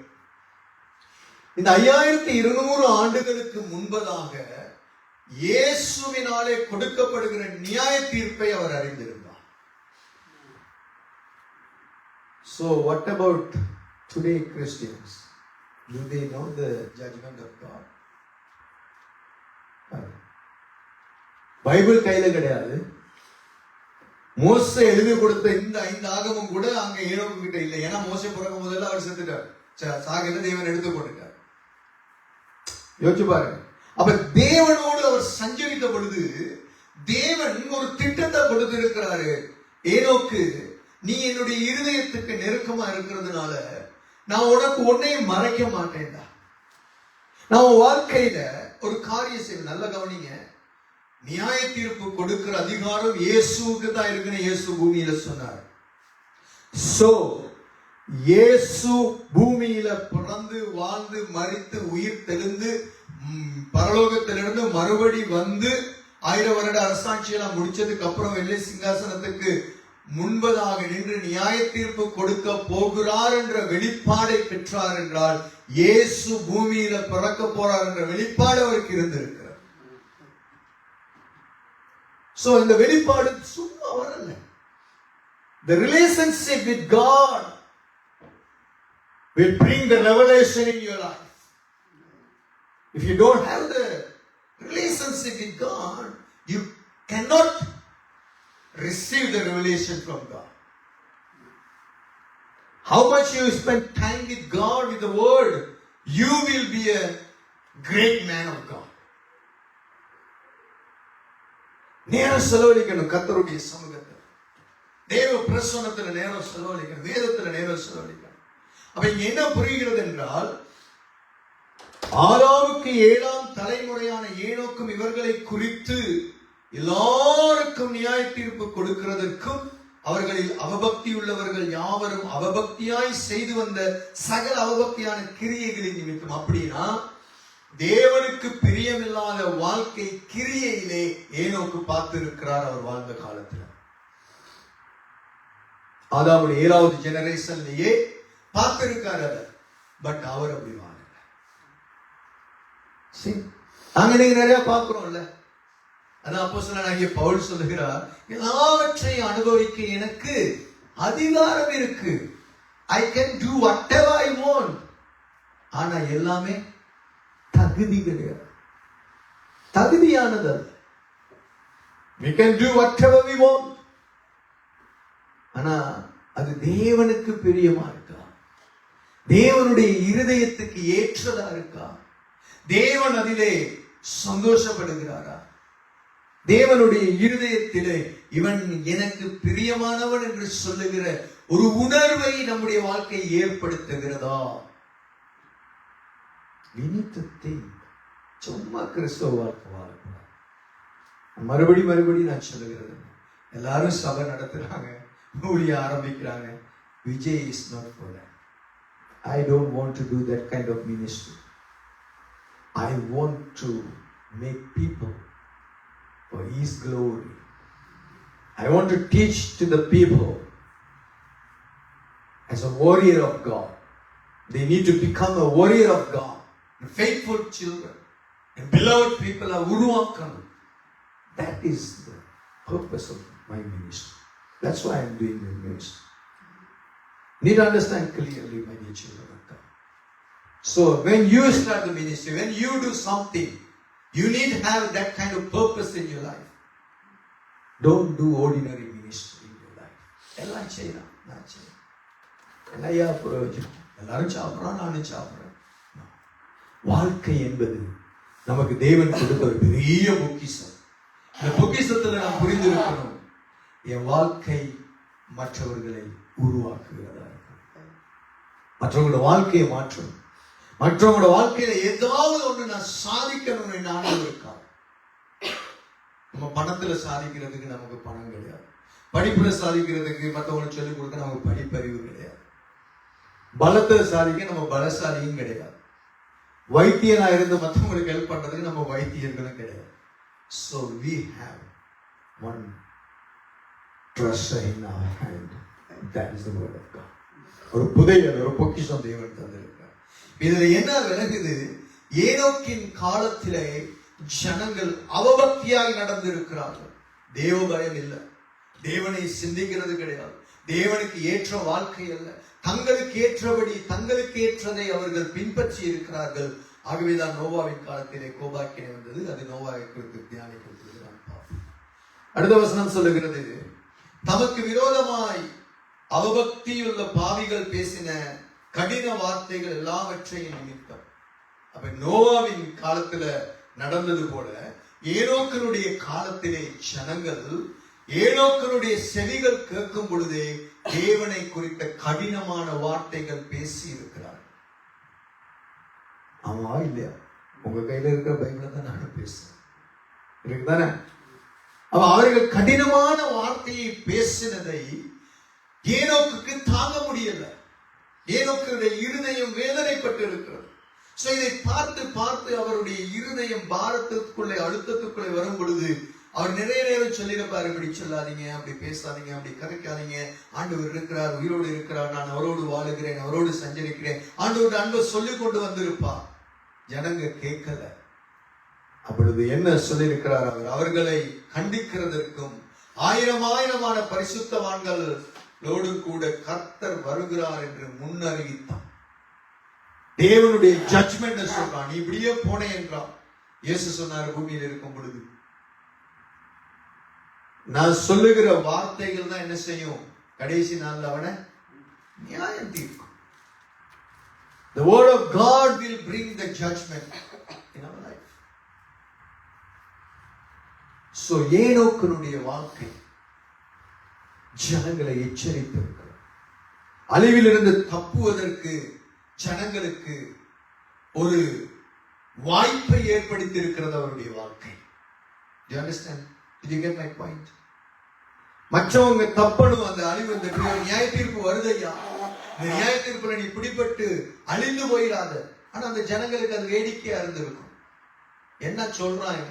இந்த 5200 ஆண்டுகளுக்கு முன்பதாக இயேசுவினாலே கொடுக்கப்படுகிற நியாய தீர்ப்பை அவர் அறிந்திருந்தார். So what about today Christians? Do they know the judgment of God? Bible கையில கிடையாது. மோசே எழுதி கொடுத்த இந்த 5 ஆகமும் கூட அங்க ஏனோக்கு கிட்ட இல்லை. ஏன்னா மோசே பிறக்கும் முதல்ல அவர் செத்துட்டார். சாகல தேவன் எடுத்து போட்டுட்டார். யோசிச்சு பாருங்க. அப்ப தேவனோடு அவர் சஞ்சரித்த பொழுது தேவன் ஒரு திட்டத்தை கொடுத்திருக்கிறாரு. ஏனோக்கு, நீ என்னுடைய இருதயத்துக்கு நெருக்கமா இருக்கிறதுனால நான் உனக்கு ஒன்னையும் மறைக்க மாட்டேன்டா. நான் உன் வாழ்க்கையில ஒரு காரியம் செய்வேன். நல்ல கவனிங்க. நியாய தீர்ப்பு கொடுக்கிற அதிகாரம் இயேசுவுக்கு தான் இருக்குன்னு இயேசு பூமியில சொன்னார். சோ இயேசு பூமியில பிறந்து வாழ்ந்து மரித்து உயிர் தெளிந்து பரலோகத்திலிருந்து மறுபடி வந்து 1000 வருட அரசாட்சியெல்லாம் முடிச்சதுக்கு அப்புறம் வெள்ளை சிங்காசனத்துக்கு முன்பதாக நின்று நியாய தீர்ப்பு கொடுக்க போகிறார் என்ற வெளிப்பாடை பெற்றார் என்றால் இயேசு பூமியில பிறக்க போறார் என்ற வெளிப்பாடு அவருக்கு இருந்திருக்கிறார். சோ இந்த வெளிப்பாடு சும்மா வரல. The relationship with God will bring the revelation in your life. If you don't have the relationship with God, you cannot receive the revelation from God. How much you spend time with God, with the Word, you will be a great man of God. நேரம் செலவழிக்கணும் கர்த்தருடைய சமூகத்தில், தேவ பிரசன்னத்தில் நேரம் செலவழிக்கணும், வேதத்தில் நேரம் செலவழிக்கணும். அப்ப இங்க என்ன புரிகிறது என்றால், ஆதாமுக்கு 7ஆம் தலைமுறையான ஏனோக்கும் இவர்களை குறித்து எல்லாருக்கும் நியாய தீர்ப்பு கொடுக்கிறதற்கும் அவர்களில் அவபக்தி உள்ளவர்கள் யாவரும் அவபக்தியாய் செய்து வந்த சகல அவபக்தியான கிரியைகளின் நிமித்தம். அப்படின்னா தேவனுக்கு பிரியமில்லாத வாழ்க்கை கிரியையிலே ஏனோக்கு பார்த்திருக்கிறார் அவர் வாழ்ந்த காலத்தில். ஆதாமுடைய 7வது ஜெனரேஷன்லயே பார்த்திருக்கார் அதை. பட் அவர் அப்படி வாழல. நாங்க நீங்க நிறைய பார்க்கிறோம்ல. அதான் அப்போஸ்தலனாகிய பவுல் சொல்லுகிறார், எல்லாவற்றையும் அனுபவிக்க எனக்கு அதிகாரம் இருக்கு. I can do whatever I want. ஆனா எல்லாமே தகுதி கிடையாது, தகுதியானது. We can do whatever we want. ஆனா அது தேவனுக்கு பிரியமா இருக்கா? தேவனுடைய இருதயத்துக்கு ஏற்றதா இருக்கா? தேவன் அதிலே சந்தோஷப்படுகிறாரா? தேவனுடைய இருதயத்திலே இவன் எனக்கு பிரியமானவன் என்று சொல்லுகிற ஒரு உணர்வை நம்முடைய வாழ்க்கை ஏற்படுத்துகிறதா? சும்மா கிறிஸ்தவ வாழ்க்கை வாழக்கூடாது. மறுபடி நான் சொல்லுகிறது, எல்லாரும் சபை நடத்துறாங்க, ஊழிய ஆரம்பிக்கிறாங்க. Vijay is not for that. I don't want to do that kind of ministry. I want to make people for His glory. I want to teach to the people as a warrior of God. They need to become a warrior of God. Faithful children and beloved people are uruvakkanu. That is the purpose of my ministry. That's why I'm doing the ministry. Need to understand clearly, my dear children of God. So when you start the ministry, when you do something, you need to have that kind of purpose in your life. Don't do ordinary ministry in your life. எல்லாம் செய்யலாம், நான் செய்யலாம். என்னையா பிரயோஜனம்? எல்லாரும் சாப்பிட்றோம், நானும் சாப்பிட்றேன். வாழ்க்கை என்பது நமக்கு தேவன் கொடுத்த ஒரு பெரிய பொக்கிஷம். இந்த பொக்கிஷத்துல நாம் புரிந்திருக்கணும், என் வாழ்க்கை மற்றவர்களை உருவாக்குகிறதா இருக்கும். மற்றவங்களோட வாழ்க்கையை மாற்றணும். மற்றவங்களோட வாழ்க்கையில ஏதாவது ஒண்ணு நான் சாதிக்கணும்னு நானும் இருக்கா. நம்ம பணத்துல சாதிக்கிறதுக்கு நமக்கு பணம் கிடையாது. படிப்புல சாதிக்கிறதுக்கு மற்றவங்களுக்கு சொல்லிக் கொடுக்க நமக்கு படிப்பறிவு கிடையாது. பலத்துல சாதிக்க நம்ம பலசாலியும் கிடையாது. வைத்தியனா இருந்து மற்றவங்களுக்கு ஹெல்ப் பண்றதுக்கு நம்ம வைத்தியர்களும் கிடையாது. So we have one treasure in our hand. That is the word of God. ஒரு புதையல், ஒரு பொக்கிஷம் தேவன் தந்திருக்கிறார். இதுல என்ன விளங்குது? ஏனோக்கின் காலத்திலே ஜனங்கள் அவபக்தியாய் நடந்திருக்கிறார்கள். தேவ பயம் இல்லை, தேவனை சிந்திக்கிறது கிடையாது, தேவனுக்கு ஏற்ற வாழ்க்கை அல்ல, தங்களுக்கு ஏற்றபடி தங்களுக்கு ஏற்றதை அவர்கள் பின்பற்றி இருக்கிறார்கள். ஆகவேதான் நோவாவின் காலத்திலே கோபாக்கினை வந்தது. அது நோவாவை குறித்து தியானிக்கிறது. அடுத்த வசனம் சொல்லுகிறது, தமக்கு விரோதமாய் அவபக்தியுள்ள பாவிகள் பேசின கடின வார்த்தைகள் எல்லாவற்றையும் நிமித்தம். அப்ப நோவாவின் காலத்துல நடந்தது போல ஏனோக்கனுடைய காலத்திலே ஜனங்கள் ஏனோக்கனுடைய செவிகள் கேட்கும் பொழுதே தேவனை குறித்த கடினமான வார்த்தைகள் பேசி இருக்கிறார். ஆமா இல்லையா? உங்க கையில இருக்கிற பைபிளை தான் நானும் பேசுறேன், இருக்குதானே? அப்ப அவர்கள் கடினமான வார்த்தையை பேசினதை ஏனோக்குக்கு தாங்க முடியல. ஏனோக்குடைய இருதயம் வேதனைப்பட்டு இருக்கிறது. இதை பார்த்து பார்த்து அவருடைய இருதயம் பாரத்திற்குள்ளே அழுத்தத்துக்குள்ளே வரும் பொழுது அவர் நிறைய நேரம் சொல்லியிருப்பார், இப்படி சொல்லாதீங்க, அப்படி பேசாதீங்க, அப்படி கரைக்காதீங்க, ஆண்டவர் இருக்கிறார், உயிரோடு இருக்கிறார், நான் அவரோடு வாழுகிறேன், அவரோடு சஞ்சரிக்கிறேன், ஆண்டவரோட அன்பை சொல்லிக் கொண்டு வந்திருப்பார். ஜனங்க கேட்கல. அப்பொழுது என்ன சொல்லியிருக்கிறார் அவர்? அவர்களை கண்டிக்கிறதற்கும் ஆயிரமான பரிசுத்தவான்களோடு கூட கர்த்தர் வருகிறார் என்று முன்னறிவித்தார். தேவனுடைய ஜட்ஜ்மெண்ட் சொல்றான், நீ இப்படியே போனே என்றான். இயேசு சொன்னார், பூமியில் இருக்கும் பொழுது நான் சொல்லுகிற வார்த்தைகள் தான் என்ன செய்யும்? கடைசி நாள்ல அவனை நியாயம் தீர்க்கும். The word of God will bring the judgment in our life. So ஏனோக்கனுடைய வாழ்க்கை ஜனங்களை எச்சரித்திருக்கிறது. அழிவிலிருந்து தப்புவதற்கு ஜனங்களுக்கு ஒரு வாய்ப்பை ஏற்படுத்தி இருக்கிறது அவருடைய வாழ்க்கை. Do you understand? Did you get my point? மற்றவங்க தப்பணும், அந்த அழிவு, அந்த நியாய தீர்ப்பு வருதையா, இந்த நியாய தீர்ப்புல நீ பிடிபட்டு அழிந்து போயிடாத. ஆனா அந்த ஜனங்களுக்கு அது வேடிக்கையா இருந்திருக்கும். என்ன சொல்றான்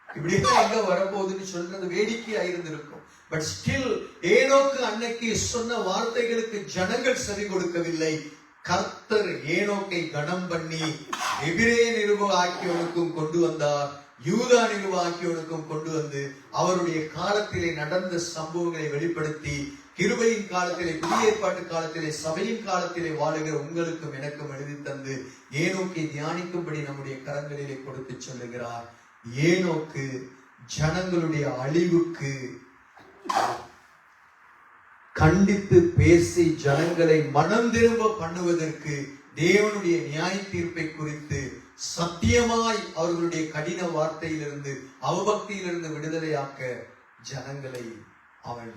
இப்படிதான் எங்க வரப்போகுதுன்னு சொல்றது வேடிக்கையா இருந்திருக்கும். பட் ஸ்டில் ஏனோக்கு அன்னைக்கு சொன்ன வார்த்தைகளுக்கு ஜனங்கள் செவி கொடுக்கவில்லை. கர்த்தர் ஏனோக்கை கனம் பண்ணி எபிரேய நிருப ஆக்கியோனுக்கும் கொண்டு வந்தார், யூதா நிருப ஆக்கியோனுக்கும் கொண்டு வந்து அவருடைய காலத்திலே நடந்த சம்பவங்களை வெளிப்படுத்தி கிருபையின் காலத்திலே, புதிய ஏற்பாட்டு காலத்திலே, சபையின் காலத்திலே வாழுகிற உங்களுக்கும் எனக்கும் எழுதி தந்து ஏனோக்கை தியானிக்கும்படி நம்முடைய கரங்களிலே கொடுத்து சொல்லுகிறார். ஏனோக்கு ஜனங்களுடைய அழிவுக்கு கண்டித்து பேசி ஜனங்களை மனம் திரும்ப பண்ணுவதற்கு தேவனுடைய நியாய தீர்ப்பை குறித்து சத்தியமாய் அவர்களுடைய கடின வார்த்தையிலிருந்து அவபக்தியிலிருந்து விடுதலையாக்க ஜனங்களை அவன்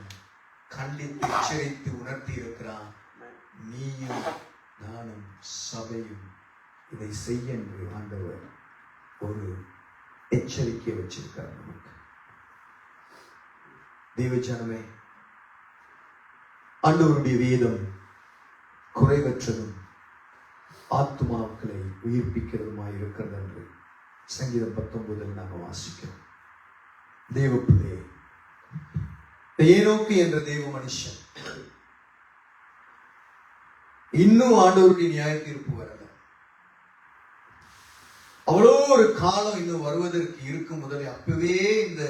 கண்டித்து எச்சரித்து உணர்த்தி இருக்கிறான். நீயும் நானும் சபையும் இதை செய்ய என்று ஆண்டவர் ஒரு எச்சரிக்கை வச்சிருக்கார் நமக்கு. தேவ ஜனமே, ஆண்டவருடைய வேதம் குறைவற்றதும் ஆத்மாக்களை உயிர்ப்பிக்கிறதுமாய் இருக்கிறது என்று சங்கீதம் 19 நாங்கள் வாசிக்கிறோம். தேவ பிள்ளையே, ஏனோக்கு என்ற தேவ மனுஷன் இன்னும் ஆண்டவருடைய நியாய தீர்ப்பு வரல. அவ்வளோ ஒரு காலம் இன்னும் வருவதற்கு இருக்கும் முதலே அப்பவே இந்த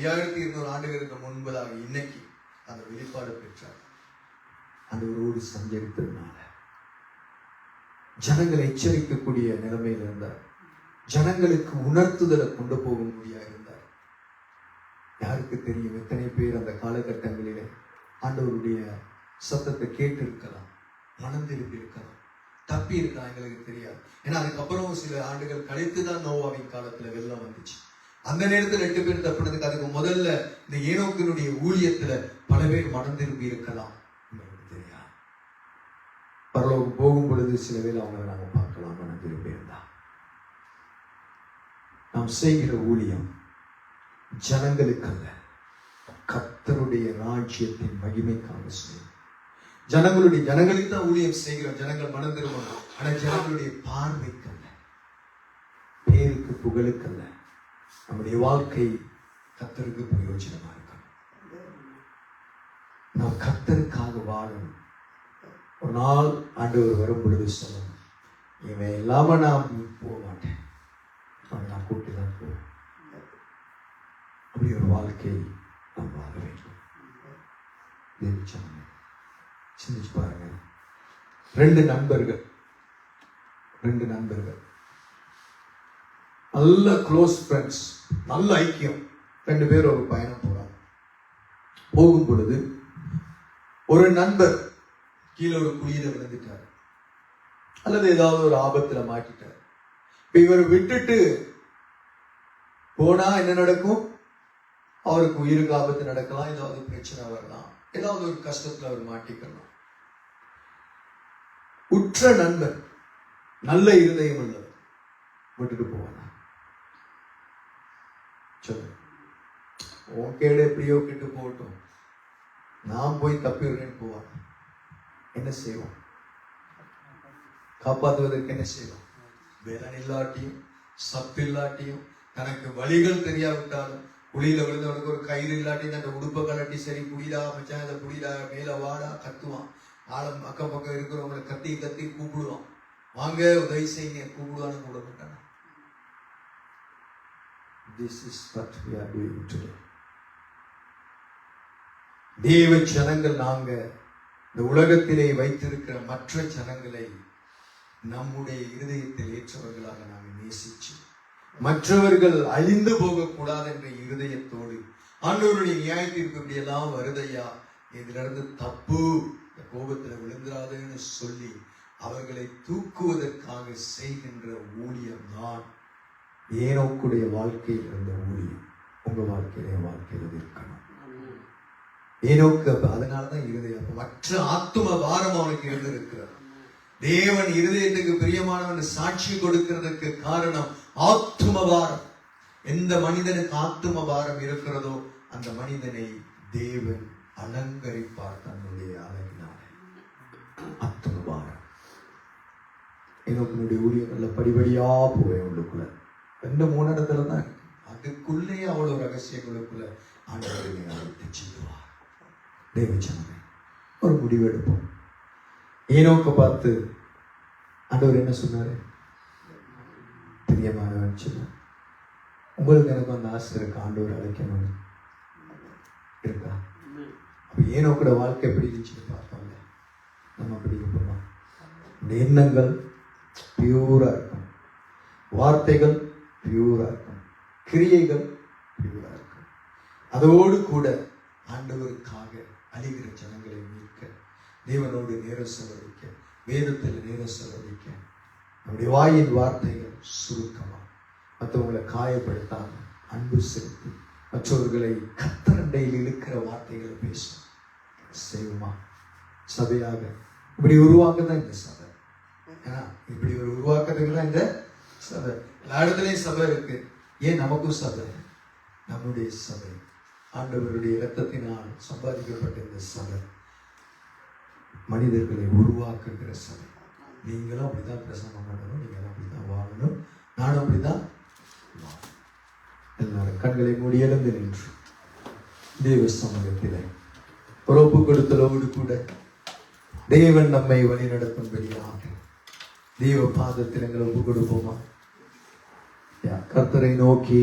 5200 ஆண்டுகளுக்கு முன்பதாக இன்னைக்கு அந்த வெளிப்பாடு பெற்றார். ஆண்டவரோடு சஞ்சரித்ததுனால ஜனங்களை எச்சரிக்கக்கூடிய நிலைமையில் இருந்தார். ஜனங்களுக்கு உணர்த்துதலை கொண்டு போக முடியாது இருந்தார். யாருக்கு தெரியும் எத்தனை பேர் அந்த காலகட்டங்களிலே ஆண்டவருடைய சத்தத்தை கேட்டு இருக்கலாம், மனம் திரும்பி இருக்கலாம், தப்பி இருக்கலாம், எங்களுக்கு தெரியாது. ஏன்னா அதுக்கப்புறம் சில ஆண்டுகள் கழித்து தான் நோவாவின் காலத்துல வெள்ளம் வந்துச்சு. அந்த நேரத்தில் 8 பேர் தப்பினதுக்கு அதுக்கு முதல்ல இந்த ஏனோக்கினுடைய ஊழியத்துல பல பேர் மனம் திரும்பி இருக்கலாம், எங்களுக்கு தெரியாது. பரலோகம் போகும் பொழுது சில பேர் அவங்களை நாம பார்க்கலாம் மனம் திரும்பி இருந்தா. நாம் செய்கிற ஊழியம் ஜனங்களுக்கல்ல, கர்த்தருடைய ராஜ்யத்தின் மகிமைக்காக செய்யும். ஜனங்களுக்கு தான் ஊழியம் செய்கிறோம், ஜனங்கள் மனம் திரும்பணும். ஆனா ஜனங்களுடைய பார்வைக்கல்ல, பேருக்கு புகழுக்கல்ல. நம்முடைய வாழ்க்கை கர்த்தருக்கு பிரயோஜனமா இருக்கணும். நாம் கர்த்தருக்காக வாழணும். ஒரு நாள் ஆண்டவர் வரும் பொழுது சொல்லணும், இவன் இல்லாம நான் போக மாட்டேன், அவன் நான் கூட்டி தான் போவேன். அப்படி ஒரு வாழ்க்கை நாம் வாழ வேண்டும். சிந்திச்சு பாருங்க. 2 நண்பர்கள் நல்ல க்ளோஸ் ஃப்ரெண்ட்ஸ், நல்ல ஐக்கியம். 2 பேர் ஒரு பயணம் போறாங்க. போகும் பொழுது ஒரு நண்பர் கீழே ஒரு குழியில விழுந்துட்டார், அல்லது ஏதாவது ஒரு ஆபத்துல மாட்டிட்டார். இவர் விட்டுட்டு போனா என்ன நடக்கும்? அவருக்கு உயிருக்கு ஆபத்து நடக்கலாம், ஏதாவது பிரச்சனை வரலாம், ஏதாவது ஒரு கஷ்டத்துல அவர் மாட்டிக்கலாம். உற்ற நண்பர், நல்ல இருதயம் உள்ளவர், விட்டுட்டு போவானா? சொல்லு, உன் கேடு எப்படியோ கிட்டு போகட்டும், நான் போய் தப்பிடுறேன்னு போவான். என்ன செய்வோம்? காப்பாற்றுவதற்கு என்ன செய்வோம்? வேலன் இல்லாட்டியும் சப்பில்லாட்டியும் தனக்கு வழிகள் தெரியாவிட்டாலும் குழியில விழுந்தவனுக்கு ஒரு கயிறு இல்லாட்டி அந்த உடுப்பை கலட்டி சரி புடிடா மச்சான், அதை புடிடா, மேல வாடா கத்துவான். ஆழம் அக்கம் பக்கம் இருக்கிறவங்களை கத்தி கூப்பிடுவான், வாங்க உதவி செய்யுங்க கூப்பிடுவான்னு கூட மாட்டான். This is what we are doing today. தேவ ஜனங்கள் நாங்க இந்த உலகத்திலே வைத்திருக்கிற மற்ற ஜனங்களை நம்முடைய இருதயத்தில் ஏற்றவர்களாக நாங்கள் நேசிச்சு, மற்றவர்கள் அழிந்து போகக்கூடாது என்ற இருதயத்தோடு ஆண்டவருடைய நியாயத்திற்கு இப்படி எல்லாம் வருதையா, இதுல இருந்து தப்பு, இந்த கோபத்துல விழுந்துராதுன்னு சொல்லி அவர்களை தூக்குவதற்காக செய்கின்ற ஊழியம் தான் ஏனோக்குடைய வாழ்க்கையில் இருந்த ஊழியம். உங்க வாழ்க்கையில இருக்கணும். ஏனோக்கு அதனாலதான் இருதயம், மற்ற ஆத்தும பாரம் அவனுக்கு இருந்திருக்கிறது. தேவன் இருதயத்துக்கு பிரியமானவன் சாட்சி கொடுக்கிறதுக்கு காரணம் ஆத்தும பாரம். எந்த மனிதனுக்கு ஆத்தும பாரம் இருக்கிறதோ அந்த மனிதனை தேவன் அலங்கரிப்பார் தன்னுடைய அழகினால. ஆத்தும பாரம். என்னுடைய ஊழியம் நல்ல படிப்படியா போவேன் உள்ளுக்குள்ள. 2-3 இடத்துல தான் அதுக்குள்ளேயே அவ்வளவு ரகசியங்களுக்குள்ள ஆண்டவரை அழைத்து செல்வார். தேவச்சனமே ஒரு முடிவு எடுப்போம். ஏனோக்க பார்த்து ஆண்டவர் என்ன சொன்னாரு? பிரியமானவன் சொன்னார். உங்களுக்கு எனக்கு அந்த ஆசை இருக்கு, ஆண்டவர் அழைக்கணும் இருக்கா? அப்ப ஏனோக்கோட வாழ்க்கை எப்படி இருந்துச்சுன்னு பார்த்தோம்ல, நம்ம அப்படி இருப்போமா? இந்த எண்ணங்கள் பியூரா இருக்கும், வார்த்தைகள் பியூரா இருக்கும், கிரியைகள் பியூரா இருக்கும். அதோடு கூட ஆண்டவருக்காக அழிகிற ஜனங்களை மீட்க, தேவனோடு நேரம் செலவழிக்க, வேதத்தில் நேரம் செலவழிக்க, நம்முடைய வாயின் வார்த்தைகள் சுருக்கமா, மற்றவங்களை காயப்படுத்தாம அன்பு செலுத்தி, மற்றவர்களை கத்தரண்டையில் இழுக்கிற வார்த்தைகளை பேசும் செய்வோமா? சபையாக இப்படி உருவாக்குதான் இந்த சபை. ஏன்னா இப்படி ஒரு உருவாக்குறதுக்கு தான் இந்த சபை. எல்லா இடத்துலையும் சபை இருக்கு. ஏன் நமக்கும் சபை? நம்முடைய சபை ஆண்டவருடைய இரத்தத்தினால் சம்பாதிக்கப்பட்ட இந்த சபை மனிதர்களை உருவாக்குகிற சபை. நீங்களும் அப்படிதான் பிரசங்கம் பண்ணணும், நீங்களும் அப்படிதான் வாழணும், நானும் அப்படிதான். எல்லாரும் கண்களை மூடி எழுந்து நின்று தேவ சமூகத்திலே ஒரு ஒப்பு கொடுத்தலோடு கூட தேவன் நம்மை வழி நடத்தும்படியாக தேவ பாதத்தில் எங்களை ஒப்பு கொடுப்போமா? கர்த்தரை நோக்கி